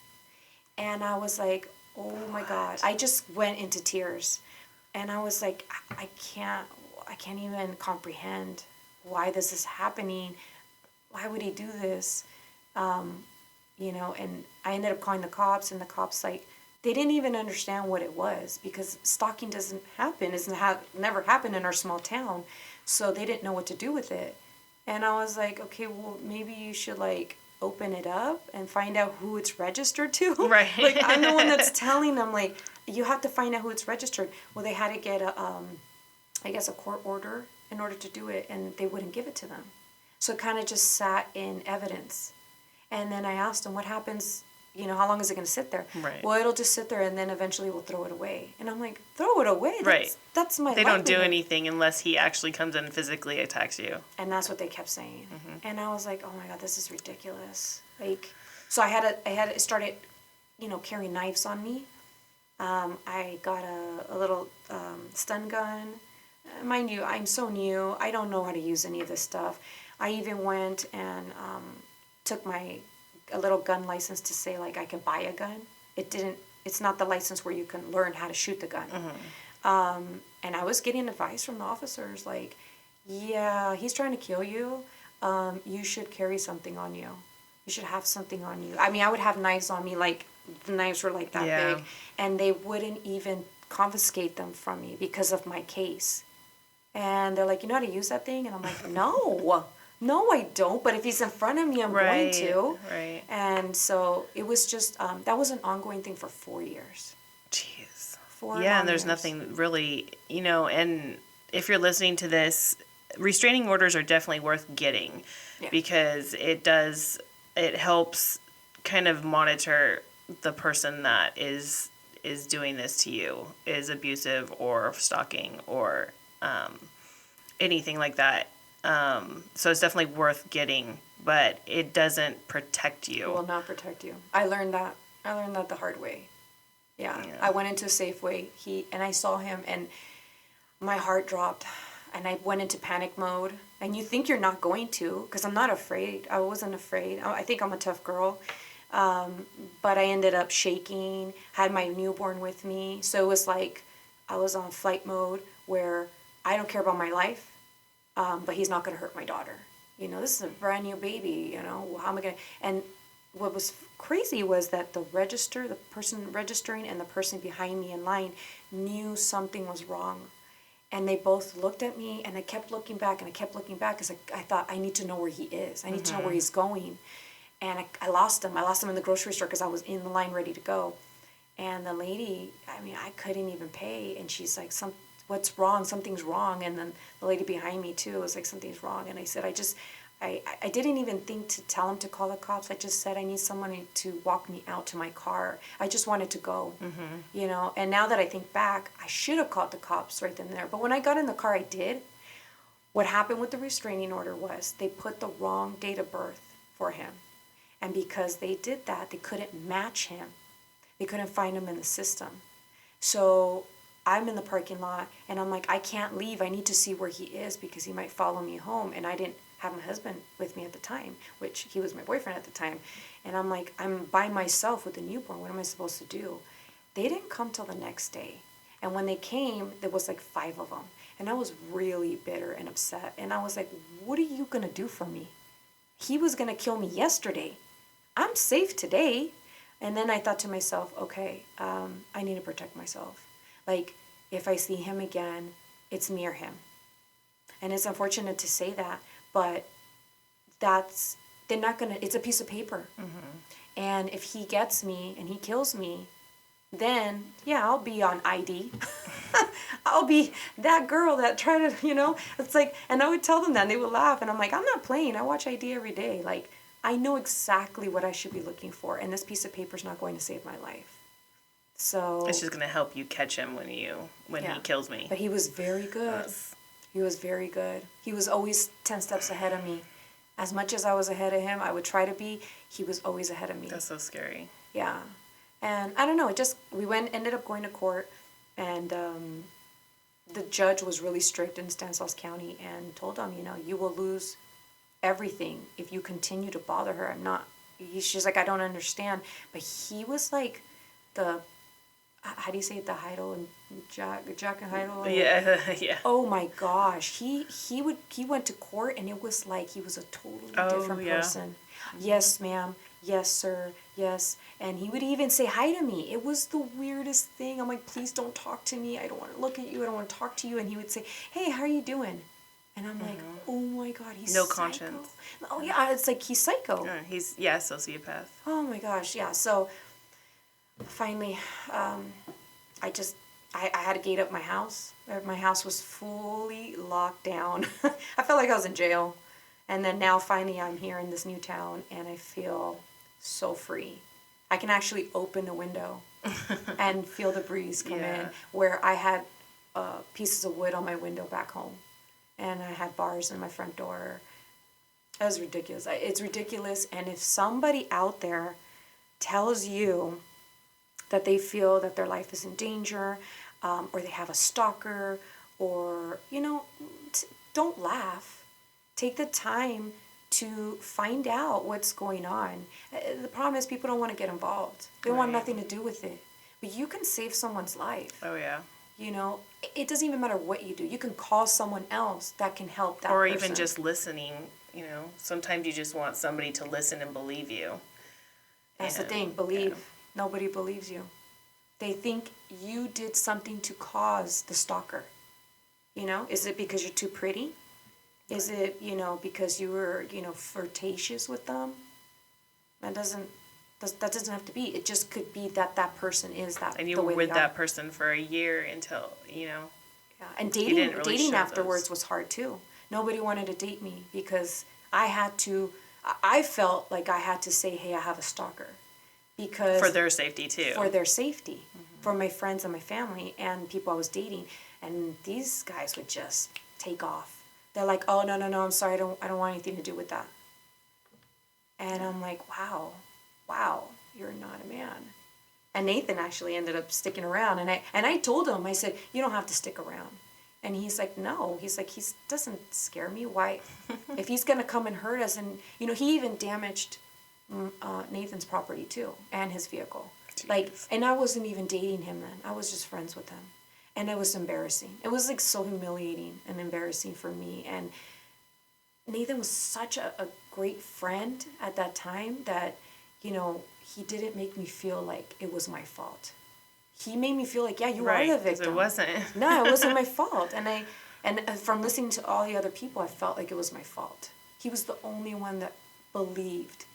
M: And I was like, oh my God. I just went into tears. And I was like, I can't even comprehend why this is happening. Why would he do this? And I ended up calling the cops, and the cops, they didn't even understand what it was, because stalking doesn't happen. It's never happened in our small town. So they didn't know what to do with it. And I was like, okay, well, maybe you should open it up and find out who it's registered to.
L: Right.
M: I'm the one that's telling them, you have to find out who it's registered. Well, they had to get a court order in order to do it, and they wouldn't give it to them. So it kind of just sat in evidence. And then I asked them, what happens, how long is it going to sit there?
L: Right.
M: Well, it'll just sit there, and then eventually we'll throw it away. And I'm like, throw it away? That's my
L: They don't do
M: livelihood.
L: anything unless he actually comes in and physically attacks you.
M: And that's what they kept saying. And I was like, oh my God, this is ridiculous. So I started, carrying knives on me. I got a little stun gun. Mind you, I'm so new. I don't know how to use any of this stuff. I even went and took a little gun license to say I can buy a gun. It's not the license where you can learn how to shoot the gun. And I was getting advice from the officers yeah, he's trying to kill you. You should carry something on you. You should have something on you. I mean, I would have knives on me, the knives were that big, and they wouldn't even confiscate them from me because of my case. And they're like, you know how to use that thing? And I'm like, no, I don't. But if he's in front of me, I'm going to.
L: Right.
M: And so it was just, that was an ongoing thing for 4 years.
L: Jeez.
M: 4
L: Yeah, and there's
M: years.
L: nothing really, and if you're listening to this, restraining orders are definitely worth getting because it helps kind of monitor the person that is doing this to you, is abusive or stalking or anything like that. So it's definitely worth getting, but it doesn't protect you.
M: It will not protect you. I learned that the hard way. Yeah. I went into Safeway, and I saw him, and my heart dropped, and I went into panic mode. And you think you're not going to, because I'm not afraid. I wasn't afraid. I think I'm a tough girl. But I ended up shaking, had my newborn with me. So it was I was on flight mode where I don't care about my life, but he's not going to hurt my daughter. You know, this is a brand new baby, you know, how am I going to, and what was crazy was that the person registering and the person behind me in line knew something was wrong. And they both looked at me, and I kept looking back, and I kept looking back, because I thought, I need to know where he is. I need to know where he's going. And I lost him. I lost him in the grocery store because I was in the line ready to go. And the lady, I mean, I couldn't even pay. And she's like, what's wrong? Something's wrong. And then the lady behind me, too, was like, something's wrong. And I said, I didn't even think to tell him to call the cops. I just said, I need someone to walk me out to my car. I just wanted to go, you know. And now that I think back, I should have called the cops right then and there. But when I got in the car, I did. What happened with the restraining order was they put the wrong date of birth for him. And because they did that, they couldn't match him. They couldn't find him in the system. So I'm in the parking lot, and I'm like, I can't leave. I need to see where he is because he might follow me home. And I didn't have my husband with me at the time, which he was my boyfriend at the time. And I'm like, I'm by myself with a newborn. What am I supposed to do? They didn't come till the next day. And when they came, there was like 5 of them. And I was really bitter and upset. And I was like, what are you going to do for me? He was going to kill me yesterday. I'm safe today. And then I thought to myself, okay, I need to protect myself. Like, if I see him again, it's me or him. And it's unfortunate to say that, but they're not going to, it's a piece of paper. And if he gets me and he kills me, then, yeah, I'll be on ID. I'll be that girl that tried to, you know, it's like, and I would tell them that, and they would laugh, and I'm like, I'm not playing. I watch ID every day. Like, I know exactly what I should be looking for, and this piece of paper is not going to save my life. So
L: it's just going to help you catch him when he kills me.
M: But he was very good. He was very good. He was always 10 steps ahead of me. As much as I was ahead of him, I would try to be, he was always ahead of me.
L: That's so scary.
M: Yeah. And I don't know, we ended up going to court, and the judge was really strict in Stanislaus County and told him, you know, you will lose everything if you continue to bother her. She's like, I don't understand. But he was like how do you say it, the Heidel and Jack and Heidel?
L: Yeah, yeah.
M: Oh my gosh. He went to court, and it was like he was a totally different person. Yes, ma'am. Yes, sir. Yes. And he would even say hi to me. It was the weirdest thing. I'm like, please don't talk to me. I don't want to look at you. I don't want to talk to you. And he would say, hey, how are you doing? And I'm like, oh my God, he's
L: no
M: psycho.
L: Conscience.
M: Oh yeah, it's like he's psycho.
L: Yeah, he's sociopath.
M: Oh my gosh, yeah. So finally, I had to gate up my house. My house was fully locked down. I felt like I was in jail. And then now finally I'm here in this new town, and I feel so free. I can actually open a window and feel the breeze come in, where I had pieces of wood on my window back home. And I had bars in my front door. It was ridiculous. It's ridiculous. And if somebody out there tells you that they feel that their life is in danger, or they have a stalker, or, you know, don't laugh. Take the time to find out what's going on. The problem is people don't want to get involved. They want nothing to do with it. But you can save someone's life.
L: Oh, yeah.
M: You know, it doesn't even matter what you do. You can call someone else that can help that person.
L: Or even just listening, you know. Sometimes you just want somebody to listen and believe you.
M: That's the thing. Believe. Nobody believes you. They think you did something to cause the stalker. You know, is it because you're too pretty? Is it, you know, because you were, you know, flirtatious with them? That doesn't have to be. It just could be that person is that.
L: And you were with that person for a year until, you know.
M: Yeah, and dating afterwards was hard too. Nobody wanted to date me because I felt like I had to say, hey, I have a stalker. Because
L: for their safety too.
M: For their safety. For my friends and my family and people I was dating. And these guys would just take off. They're like, oh, no, I'm sorry, I don't want anything to do with that. And I'm like, wow, you're not a man. And Nathan actually ended up sticking around. And I told him, I said, you don't have to stick around. And he's like, no. He's like, he doesn't scare me. Why? If he's going to come and hurt us. And, you know, he even damaged Nathan's property too and his vehicle. Jeez. Like, and I wasn't even dating him then. I was just friends with him. And it was embarrassing. It was like so humiliating and embarrassing for me. And Nathan was such a great friend at that time that, you know, he didn't make me feel like it was my fault. He made me feel like, yeah, you are the victim.
L: It wasn't.
M: No, it wasn't my fault. And from listening to all the other people, I felt like it was my fault. He was the only one that believed,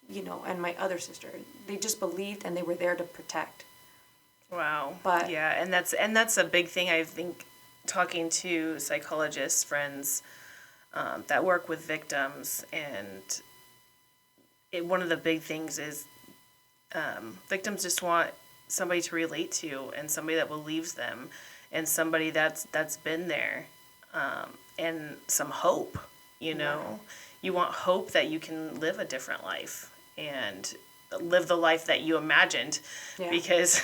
M: you know, and my other sister. They just believed, and they were there to protect.
L: Wow.
M: But
L: yeah, and that's a big thing. I think talking to psychologists, friends that work with victims, and one of the big things is victims just want somebody to relate to, and somebody that believes them, and somebody that's been there, and some hope. You know, you want hope that you can live a different life and live the life that you imagined, because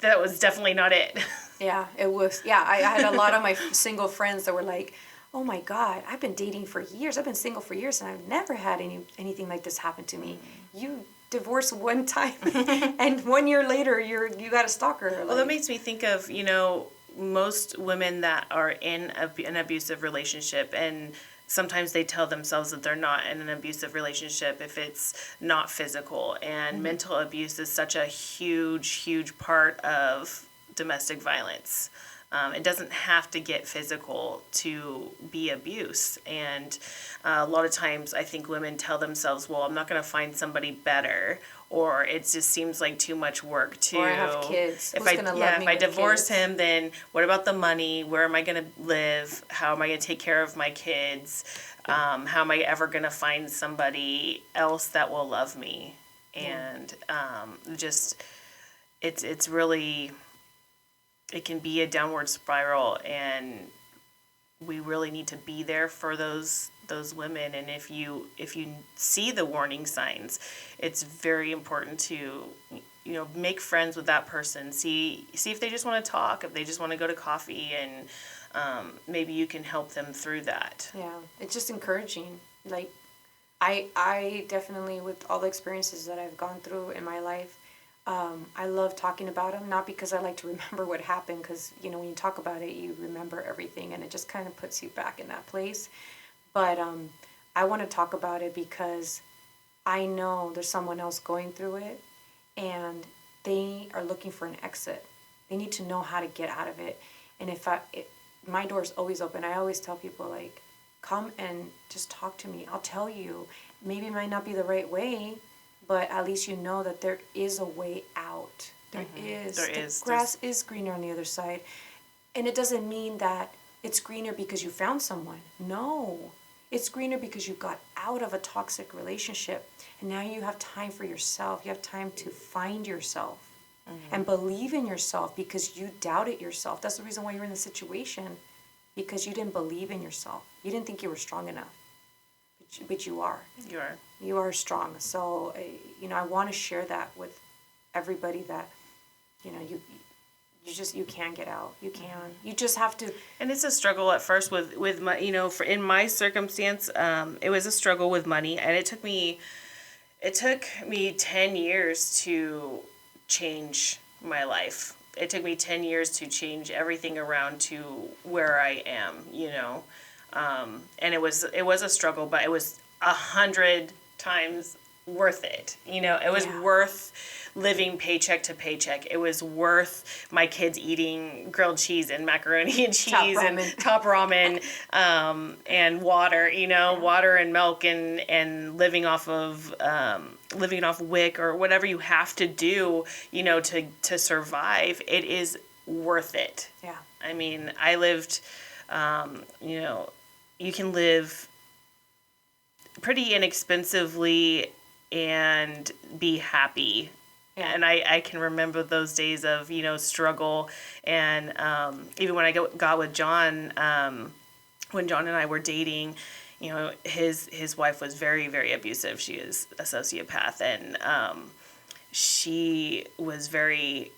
L: that was definitely not it.
M: Yeah, it was. Yeah, I had a lot of my single friends that were like, oh my God, I've been dating for years. I've been single for years, and I've never had anything like this happen to me. You divorced one time, and 1 year later, you got a stalker. Like,
L: well, that makes me think of, you know, most women that are in an abusive relationship, and sometimes they tell themselves that they're not in an abusive relationship if it's not physical. And mental abuse is such a huge part of domestic violence. It doesn't have to get physical to be abuse. And a lot of times I think women tell themselves, well, I'm not going to find somebody better, or it just seems like too much work to...
M: Or I have kids.
L: If I divorce him, then what about the money? Where am I going to live? How am I going to take care of my kids? How am I ever going to find somebody else that will love me? And just, it's really... It can be a downward spiral, and we really need to be there for those women. And if you see the warning signs, it's very important to, you know, make friends with that person. See if they just want to talk, if they just want to go to coffee, and maybe you can help them through that.
M: Yeah, it's just encouraging. Like, I definitely, with all the experiences that I've gone through in my life, I love talking about them, not because I like to remember what happened, because, you know, when you talk about it, you remember everything, and it just kind of puts you back in that place. But I want to talk about it because I know there's someone else going through it, and they are looking for an exit. They need to know how to get out of it. And my door's always open. I always tell people, like, come and just talk to me. I'll tell you. Maybe it might not be the right way, but at least you know that there is a way out. There is. The grass is greener on the other side. And it doesn't mean that it's greener because you found someone. No. It's greener because you got out of a toxic relationship. And now you have time for yourself. You have time to find yourself and believe in yourself, because you doubted yourself. That's the reason why you're in the situation, because you didn't believe in yourself. You didn't think you were strong enough. But you are.
L: You are.
M: You are strong. So, you know, I want to share that with everybody, that, you know, you can get out. You can. You just have to.
L: And it's a struggle at first with my, you know, in my circumstance, it was a struggle with money, and it took me 10 years to change my life. It took me 10 years to change everything around to where I am, you know. And it was a struggle, but it was 100 times worth it. You know, it was worth living paycheck to paycheck. It was worth my kids eating grilled cheese and macaroni and cheese and top ramen, and water, you know, water and milk, and living off WIC or whatever you have to do, you know, to survive. It is worth it.
M: Yeah.
L: I mean, I lived, you know, you can live pretty inexpensively and be happy. Yeah. And I can remember those days of, you know, struggle. And even when I got with John, when John and I were dating, you know, his wife was very, very abusive. She is a sociopath. And she was very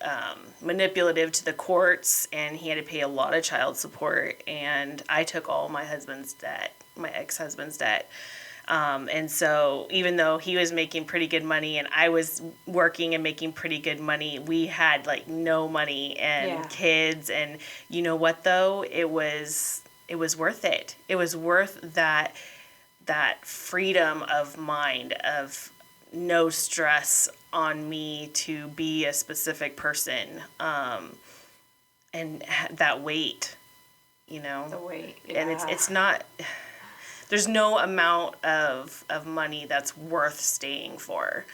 L: manipulative to the courts, and he had to pay a lot of child support. And I took all my ex-husband's debt. And so even though he was making pretty good money and I was working and making pretty good money, we had like no money and kids. And you know what though? It was worth it. It was worth that freedom of mind, of no stress on me to be a specific person, and that weight, you know. The weight, and it's not. There's no amount of money that's worth staying for,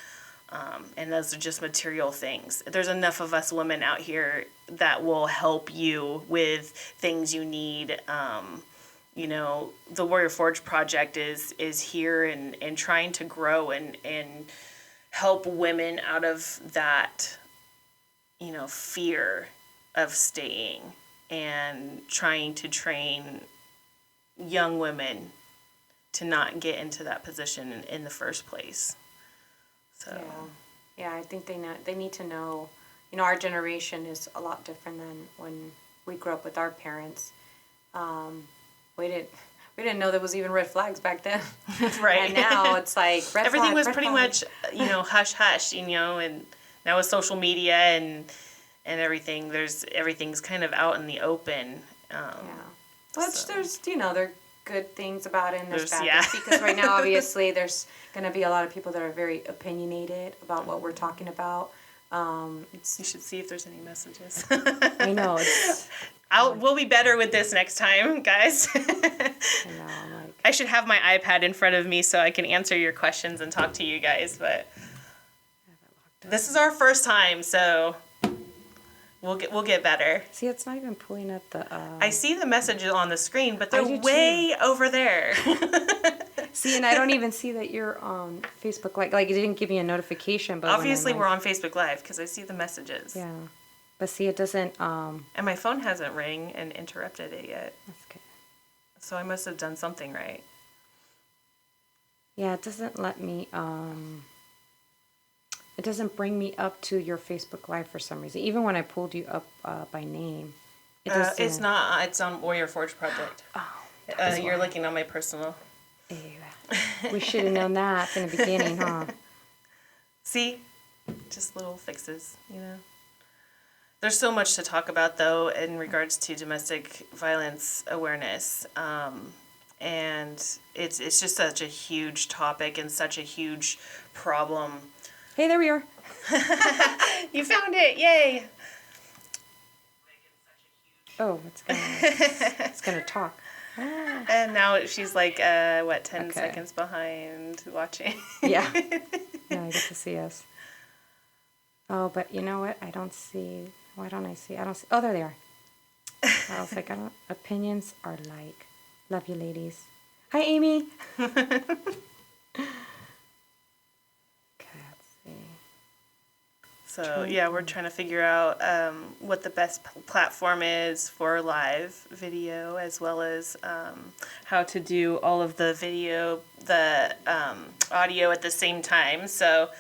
L: and those are just material things. There's enough of us women out here that will help you with things you need. You know, the Warrior Forge Project is here and trying to grow and help women out of that, you know, fear of staying, and trying to train young women to not get into that position in the first place. So
M: yeah, I think they need to know, you know, our generation is a lot different than when we grew up with our parents. We didn't know there was even red flags back then.
L: Right.
M: And now it's like
L: everything was pretty much, you know, hush hush, you know, and now with social media and everything, everything's kind of out in the open.
M: Which there's, you know, there are good things about it and there's bad things, because right now obviously there's going to be a lot of people that are very opinionated about what we're talking about. You
L: should see if there's any messages.
M: I know.
L: We'll be better with this next time, guys. I should have my iPad in front of me so I can answer your questions and talk to you guys, but this is our first time, so we'll get better.
M: See, it's not even pulling up the...
L: I see the messages on the screen, but they're way over there.
M: See, and I don't even see that you're on Facebook. Like it didn't give me a notification. But
L: obviously, we're on Facebook Live because I see the messages.
M: Yeah. But see, it doesn't...
L: And my phone hasn't rang and interrupted it yet.
M: That's good.
L: So I must have done something right.
M: Yeah, it doesn't let me... It doesn't bring me up to your Facebook Live for some reason. Even when I pulled you up by name. It doesn't...
L: It's not. It's on Warrior Forge Project.
M: Oh.
L: You're looking on my personal.
M: Ew. We should have known that in the beginning, huh?
L: See? Just little fixes, you know? There's so much to talk about, though, in regards to domestic violence awareness. And it's just such a huge topic and such a huge problem.
M: Hey, there we are.
L: You found it. Yay.
M: Oh, it's gonna talk.
L: And now she's like, 10 seconds behind watching.
M: Yeah. Yeah, I get to see us. Oh, but you know what? I don't see... Why don't I see? I don't see... Oh, there they are. I was like, opinions are like... Love you, ladies. Hi, Amy. Okay, let's see.
L: So, yeah, we're trying to figure out what the best platform is for live video, as well as how to do all of the video, the audio at the same time. So...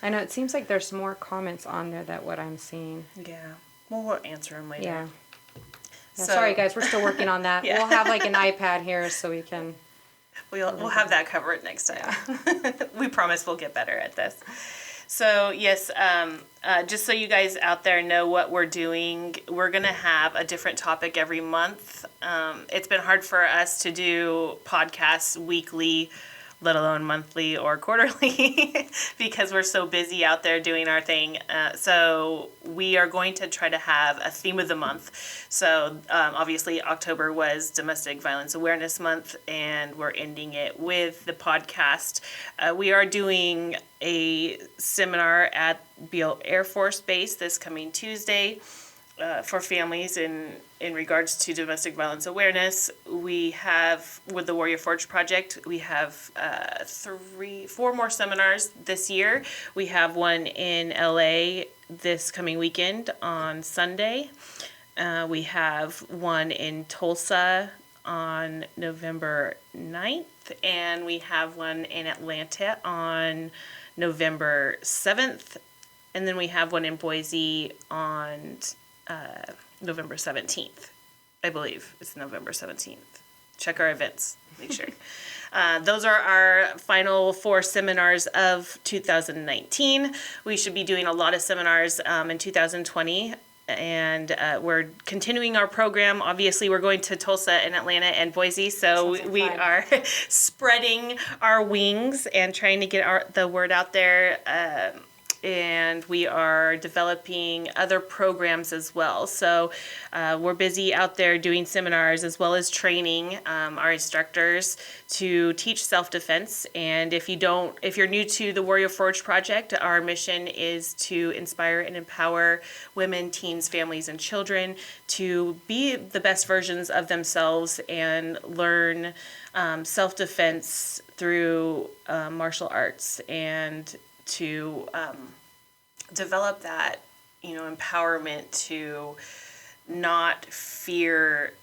M: I know, it seems like there's more comments on there than what I'm seeing.
L: Yeah. Well, we'll answer them later.
M: Yeah. Sorry, guys. We're still working on that. Yeah. We'll have like an iPad here so we can...
L: We'll have that covered next time. Yeah. We promise we'll get better at this. So, yes, just so you guys out there know what we're doing, we're going to have a different topic every month. It's been hard for us to do podcasts weekly, let alone monthly or quarterly, because we're so busy out there doing our thing. So we are going to try to have a theme of the month. So obviously October was Domestic Violence Awareness Month, and we're ending it with the podcast. We are doing a seminar at Beale Air Force Base this coming Tuesday. For families in regards to domestic violence awareness. We have, with the Warrior Forge Project, we have 4 more seminars this year. We have one in LA this coming weekend on Sunday. We have one in Tulsa on November 9th, and we have one in Atlanta on November 7th, and then we have one in Boise on November 17th. I believe it's November 17th. check our events. Make sure. Those are our final 4 seminars of 2019. We should be doing a lot of seminars in 2020. And we're continuing our program. Obviously, we're going to Tulsa and Atlanta and Boise, so we are spreading our wings and trying to get the word out there. And we are developing other programs as well. So we're busy out there doing seminars as well as training our instructors to teach self-defense. And if you're new to the Warrior Forge Project, our mission is to inspire and empower women, teens, families, and children to be the best versions of themselves and learn self-defense through martial arts, and to develop that, empowerment to not fear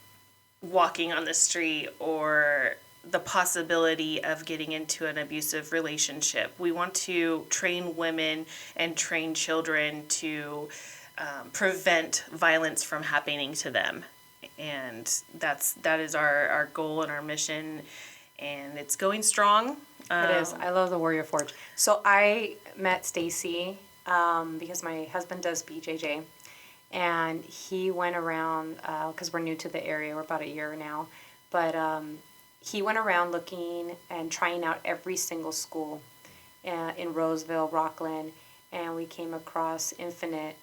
L: walking on the street or the possibility of getting into an abusive relationship. We want to train women and train children to prevent violence from happening to them. And that is our goal and our mission, and it's going strong.
M: It is. I love the Warrior Forge. So I met Stacey because my husband does BJJ, and he went around, because we're new to the area, we're about a year now, but he went around looking and trying out every single school in Roseville, Rockland, and we came across Infinite,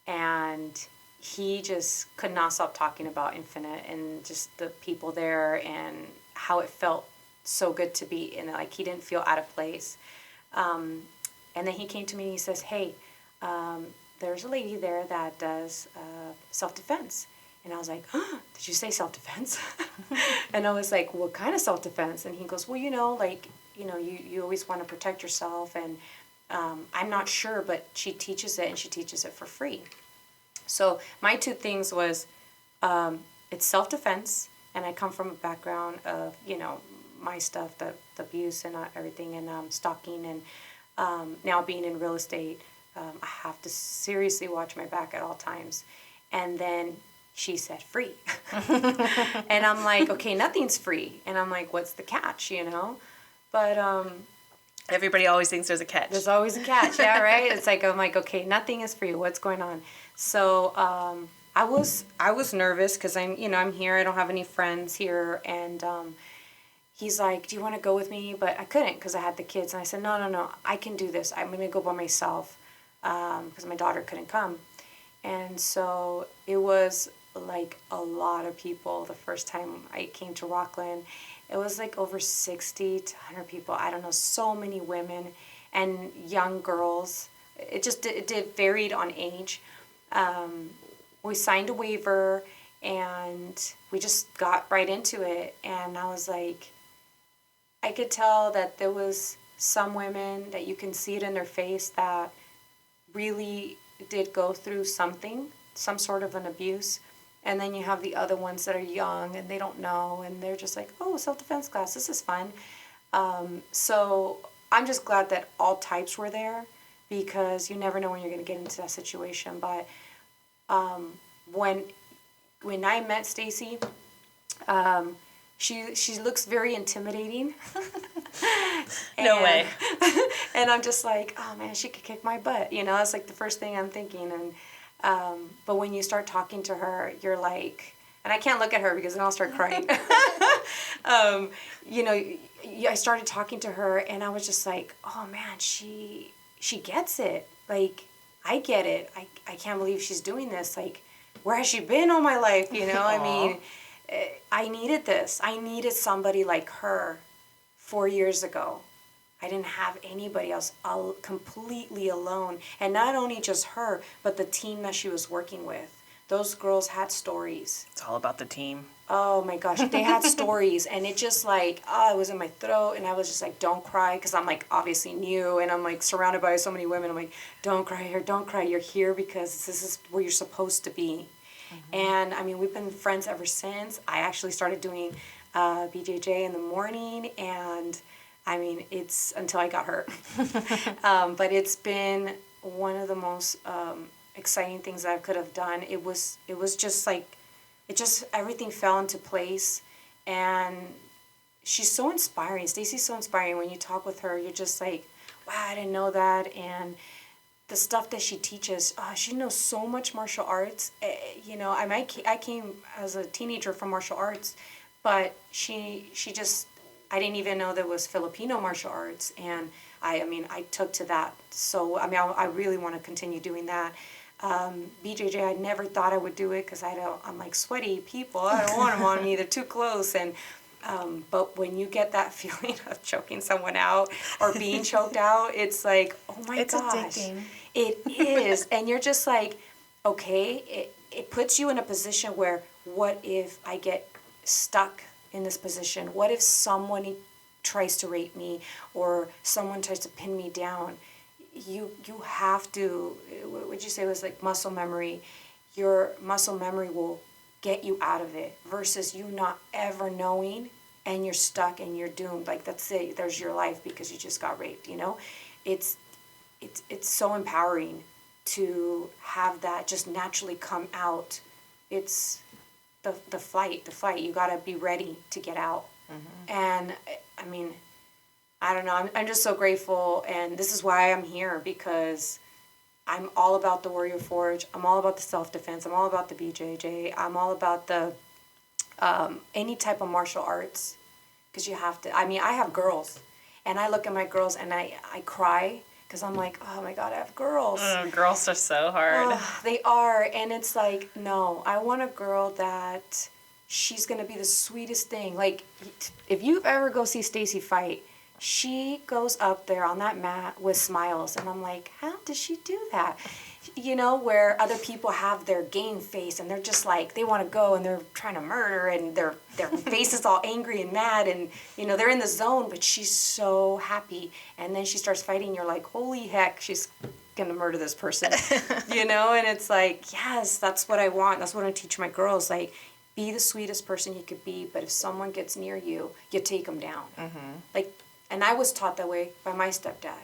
M: and he just could not stop talking about Infinite and just the people there and how it felt so good to be in it. Like, he didn't feel out of place. And then he came to me and he says, hey, there's a lady there that does self-defense. And I was like, oh, did you say self-defense? And I was like, what kind of self-defense? And he goes, well, you always want to protect yourself. And I'm not sure, but she teaches it, and she teaches it for free. So my 2 things was, it's self-defense, and I come from a background of, my stuff, the abuse and everything, and stalking, and now being in real estate, I have to seriously watch my back at all times. And then she said free. And I'm like, okay, nothing's free. And I'm like, what's the catch, But
L: everybody always thinks there's a catch.
M: There's always a catch, yeah, right? It's like, I'm like, okay, nothing is free. What's going on? So I was nervous because I'm here. I don't have any friends here, and he's like, do you want to go with me? But I couldn't because I had the kids. And I said, no, I can do this. I'm going to go by myself because my daughter couldn't come. And so it was like a lot of people the first time I came to Rockland. It was like over 60 to 100 people. I don't know, so many women and young girls. It varied on age. We signed a waiver, and we just got right into it. And I was like, I could tell that there was some women that you can see it in their face that really did go through something, some sort of an abuse. And then you have the other ones that are young and they don't know, and they're just like, oh, self-defense class, this is fun. So I'm just glad that all types were there, because you never know when you're going to get into that situation. But when I met Stacey, she looks very intimidating.
L: No way.
M: And I'm just like, oh man, she could kick my butt. It's like the first thing I'm thinking. And but when you start talking to her, you're like, and I can't look at her because then I'll start crying. I started talking to her, and I was just like, oh man, she gets it. Like, I get it. I can't believe she's doing this. Like, where has she been all my life? I mean, I needed this. I needed somebody like her 4 years ago. I didn't have anybody else, completely alone. And not only just her, but the team that she was working with. Those girls had stories.
L: It's all about the team.
M: Oh my gosh, they had stories, and it just like, it was in my throat, and I was just like, don't cry, because I'm like obviously new, and I'm like surrounded by so many women. I'm like, don't cry here, don't cry. You're here because this is where you're supposed to be. Mm-hmm. And I mean, we've been friends ever since. I actually started doing BJJ in the morning, and I mean, it's until I got hurt. But it's been one of the most exciting things that I could have done. It was just like, everything fell into place, And she's so inspiring. Stacey's so inspiring. When you talk with her, you're just like, wow, I didn't know that. And the stuff that she teaches, she knows so much martial arts. You know, I came as a teenager from martial arts, but she just, I didn't even know there was Filipino martial arts. And I took to that. So, I really want to continue doing that. BJJ, I never thought I would do it because I'm like sweaty people. I don't want them on me. They're too close. And but when you get that feeling of choking someone out or being choked out, it's like, oh my gosh.
L: Addicting.
M: It is. And you're just like, okay, it puts you in a position where, what if I get stuck in this position? What if someone tries to rape me or someone tries to pin me down? You have to, what would you say was like muscle memory? Your muscle memory will get you out of it versus you not ever knowing and you're stuck and you're doomed. Like, that's it. There's your life because you just got raped, you know? It's so empowering to have that just naturally come out. It's the fight. You got to be ready to get out. Mm-hmm. And I don't know. I'm just so grateful, and this is why I'm here, because I'm all about the Warrior Forge. I'm all about the self-defense. I'm all about the BJJ. I'm all about the any type of martial arts, because you have to. I have girls, and I look at my girls and I cry because I'm like, oh my God, I have girls.
L: Girls are so hard.
M: They are, and it's like, no, I want a girl that she's gonna be the sweetest thing. Like, if you ever go see Stacey fight, she goes up there on that mat with smiles, and I'm like, how does she do that? You know, where other people have their game face, and they're just like, they want to go, and they're trying to murder, and their face is all angry and mad, and, you know, they're in the zone, but she's so happy. And then she starts fighting, you're like, holy heck, she's gonna murder this person, you know? And it's like, yes, that's what I want. That's what I teach my girls. Like, be the sweetest person you could be, but if someone gets near you, you take them down. Mm-hmm. Like, and I was taught that way by my stepdad.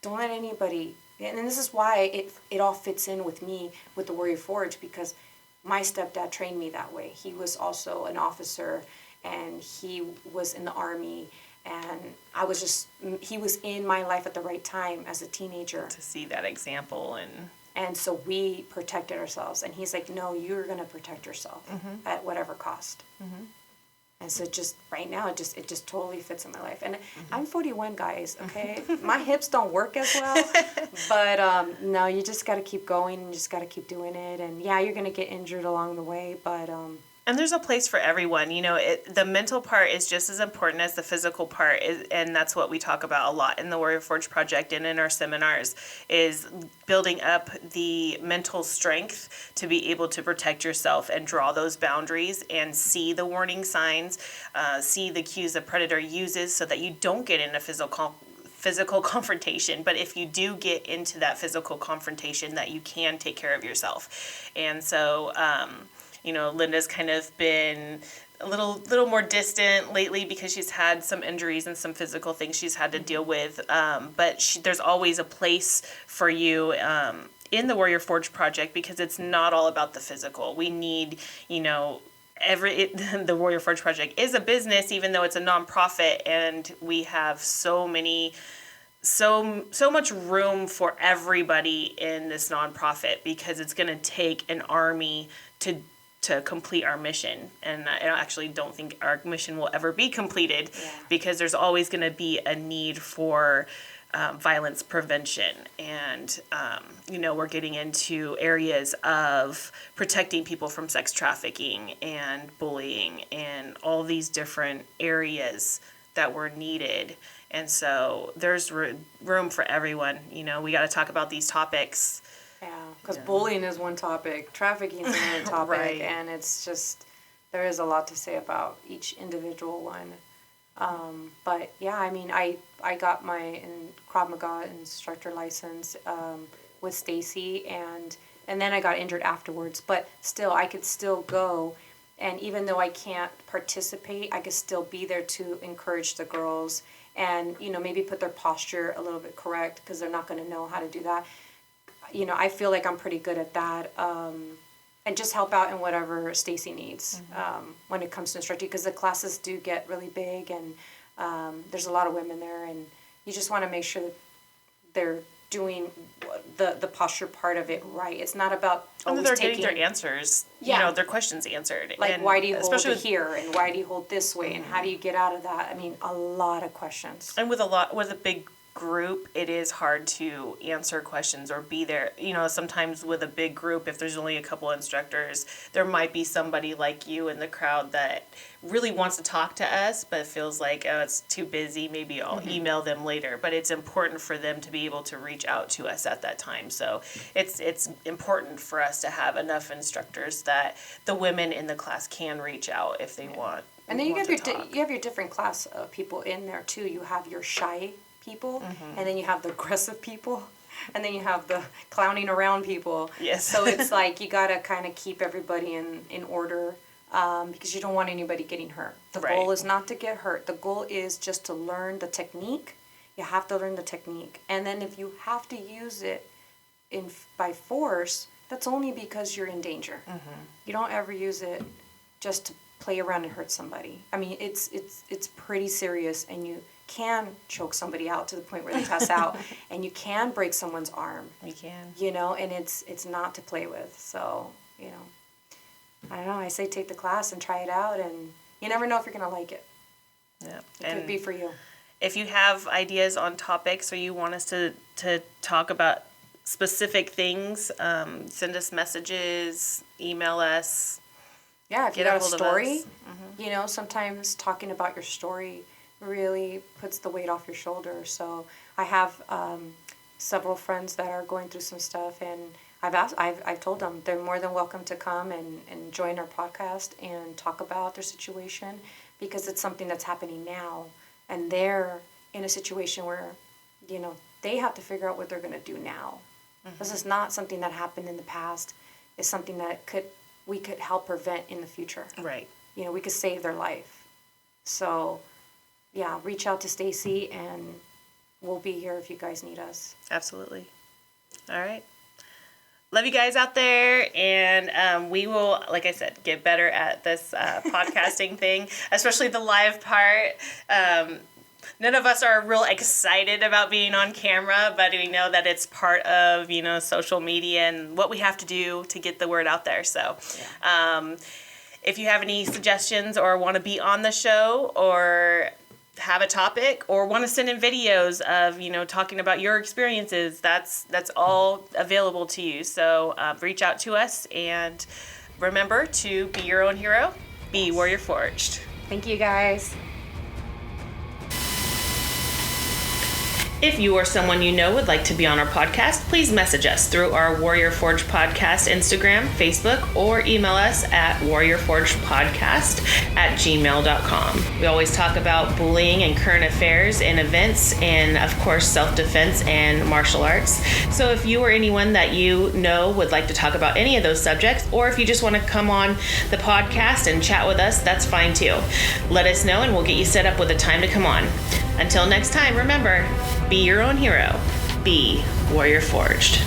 M: Don't let anybody, and this is why it all fits in with me with the Warrior Forge, because my stepdad trained me that way. He was also an officer, and he was in the Army, and he was in my life at the right time as a teenager.
L: To see that example
M: and so we protected ourselves. And he's like, no, you're going to protect yourself mm-hmm. at whatever cost. Mm-hmm. And so just right now, it just totally fits in my life. And mm-hmm. I'm 41, guys, okay? My hips don't work as well. But no, you just got to keep going. You just got to keep doing it. And yeah, you're going to get injured along the way, but...
L: And there's a place for everyone. You know, the mental part is just as important as the physical part, and that's what we talk about a lot in the Warrior Forge Project and in our seminars, is building up the mental strength to be able to protect yourself and draw those boundaries and see the warning signs, see the cues the predator uses so that you don't get in a physical confrontation. But if you do get into that physical confrontation, that you can take care of yourself. And so... you know, Linda's kind of been a little more distant lately because she's had some injuries and some physical things she's had to deal with. But there's always a place for you in the Warrior Forge Project, because it's not all about the physical. We need, you know, the Warrior Forge Project is a business, even though it's a nonprofit, and we have so much room for everybody in this nonprofit, because it's going to take an army to complete our mission. And I actually don't think our mission will ever be completed, because there's always going to be a need for violence prevention. And, you know, we're getting into areas of protecting people from sex trafficking and bullying and all these different areas that were needed. And so there's room for everyone. You know, we got to talk about these topics.
M: Yeah, because bullying is one topic, trafficking is another topic,
L: right.
M: And it's just, there is a lot to say about each individual one. But yeah, I mean, I got my Krav Maga instructor license with Stacey, and then I got injured afterwards. But still, I could still go, and even though I can't participate, I could still be there to encourage the girls, and, you know, maybe put their posture a little bit correct, because they're not going to know how to do that. You know, I feel like I'm pretty good at that. and just help out in whatever Stacey needs when it comes to instructing, because the classes do get really big, and there's a lot of women there, and you just want to make sure that they're doing the posture part of it right. It's not about always
L: they're
M: taking
L: getting their answers, their questions answered.
M: Like,
L: and
M: why do you hold
L: especially
M: it here, and why do you hold this way, and how do you get out of that? I mean, a lot of questions.
L: And with a big group, it is hard to answer questions or be there. Sometimes with a big group, if there's only a couple instructors, there might be somebody like you in the crowd that really wants to talk to us, but feels like, oh, it's too busy. Maybe I'll email them later. But it's important for them to be able to reach out to us at that time. So it's important for us to have enough instructors that the women in the class can reach out if they want.
M: And then you have your different class of people in there too. You have your shy people, and then you have the aggressive people, and then you have the clowning around people.
L: Yes.
M: So it's like you gotta kind of keep everybody in order, because you don't want anybody getting hurt. The goal is not to get hurt. The goal is just to learn the technique. You have to learn the technique, and then if you have to use it by force, that's only because you're in danger. You don't ever use it just to play around and hurt somebody. I mean, it's pretty serious, and you can choke somebody out to the point where they pass out, and you can break someone's arm.
L: You can.
M: And it's not to play with. So, I don't know. I say take the class and try it out, and you never know if you're going to like it.
L: Yeah.
M: It could be for you.
L: If you have ideas on topics or you want us to talk about specific things, send us messages, email us.
M: Yeah, if you got a story, sometimes talking about your story really puts the weight off your shoulders. So I have several friends that are going through some stuff, and I've told them they're more than welcome to come and join our podcast and talk about their situation, because it's something that's happening now, and they're in a situation where they have to figure out what they're going to do now. This is not something that happened in the past. It's something that we could help prevent in the future.
L: Right.
M: We could save their life. So yeah, reach out to Stacey, and we'll be here if you guys need us.
L: Absolutely. All right. Love you guys out there, and we will, like I said, get better at this podcasting thing, especially the live part. None of us are real excited about being on camera, but we know that it's part of, social media and what we have to do to get the word out there. So, if you have any suggestions or want to be on the show or have a topic or want to send in videos of, talking about your experiences, that's all available to you. So reach out to us, and remember to be your own hero, be Warrior Forged.
M: Thank you, guys.
L: If you or someone you know would like to be on our podcast, please message us through our Warrior Forge Podcast Instagram, Facebook, or email us at warriorforgepodcast@gmail.com. We always talk about bullying and current affairs and events, and of course self-defense and martial arts. So if you or anyone that you know would like to talk about any of those subjects, or if you just want to come on the podcast and chat with us, that's fine too. Let us know, and we'll get you set up with a time to come on. Until next time, remember, be your own hero. Be Warrior Forged.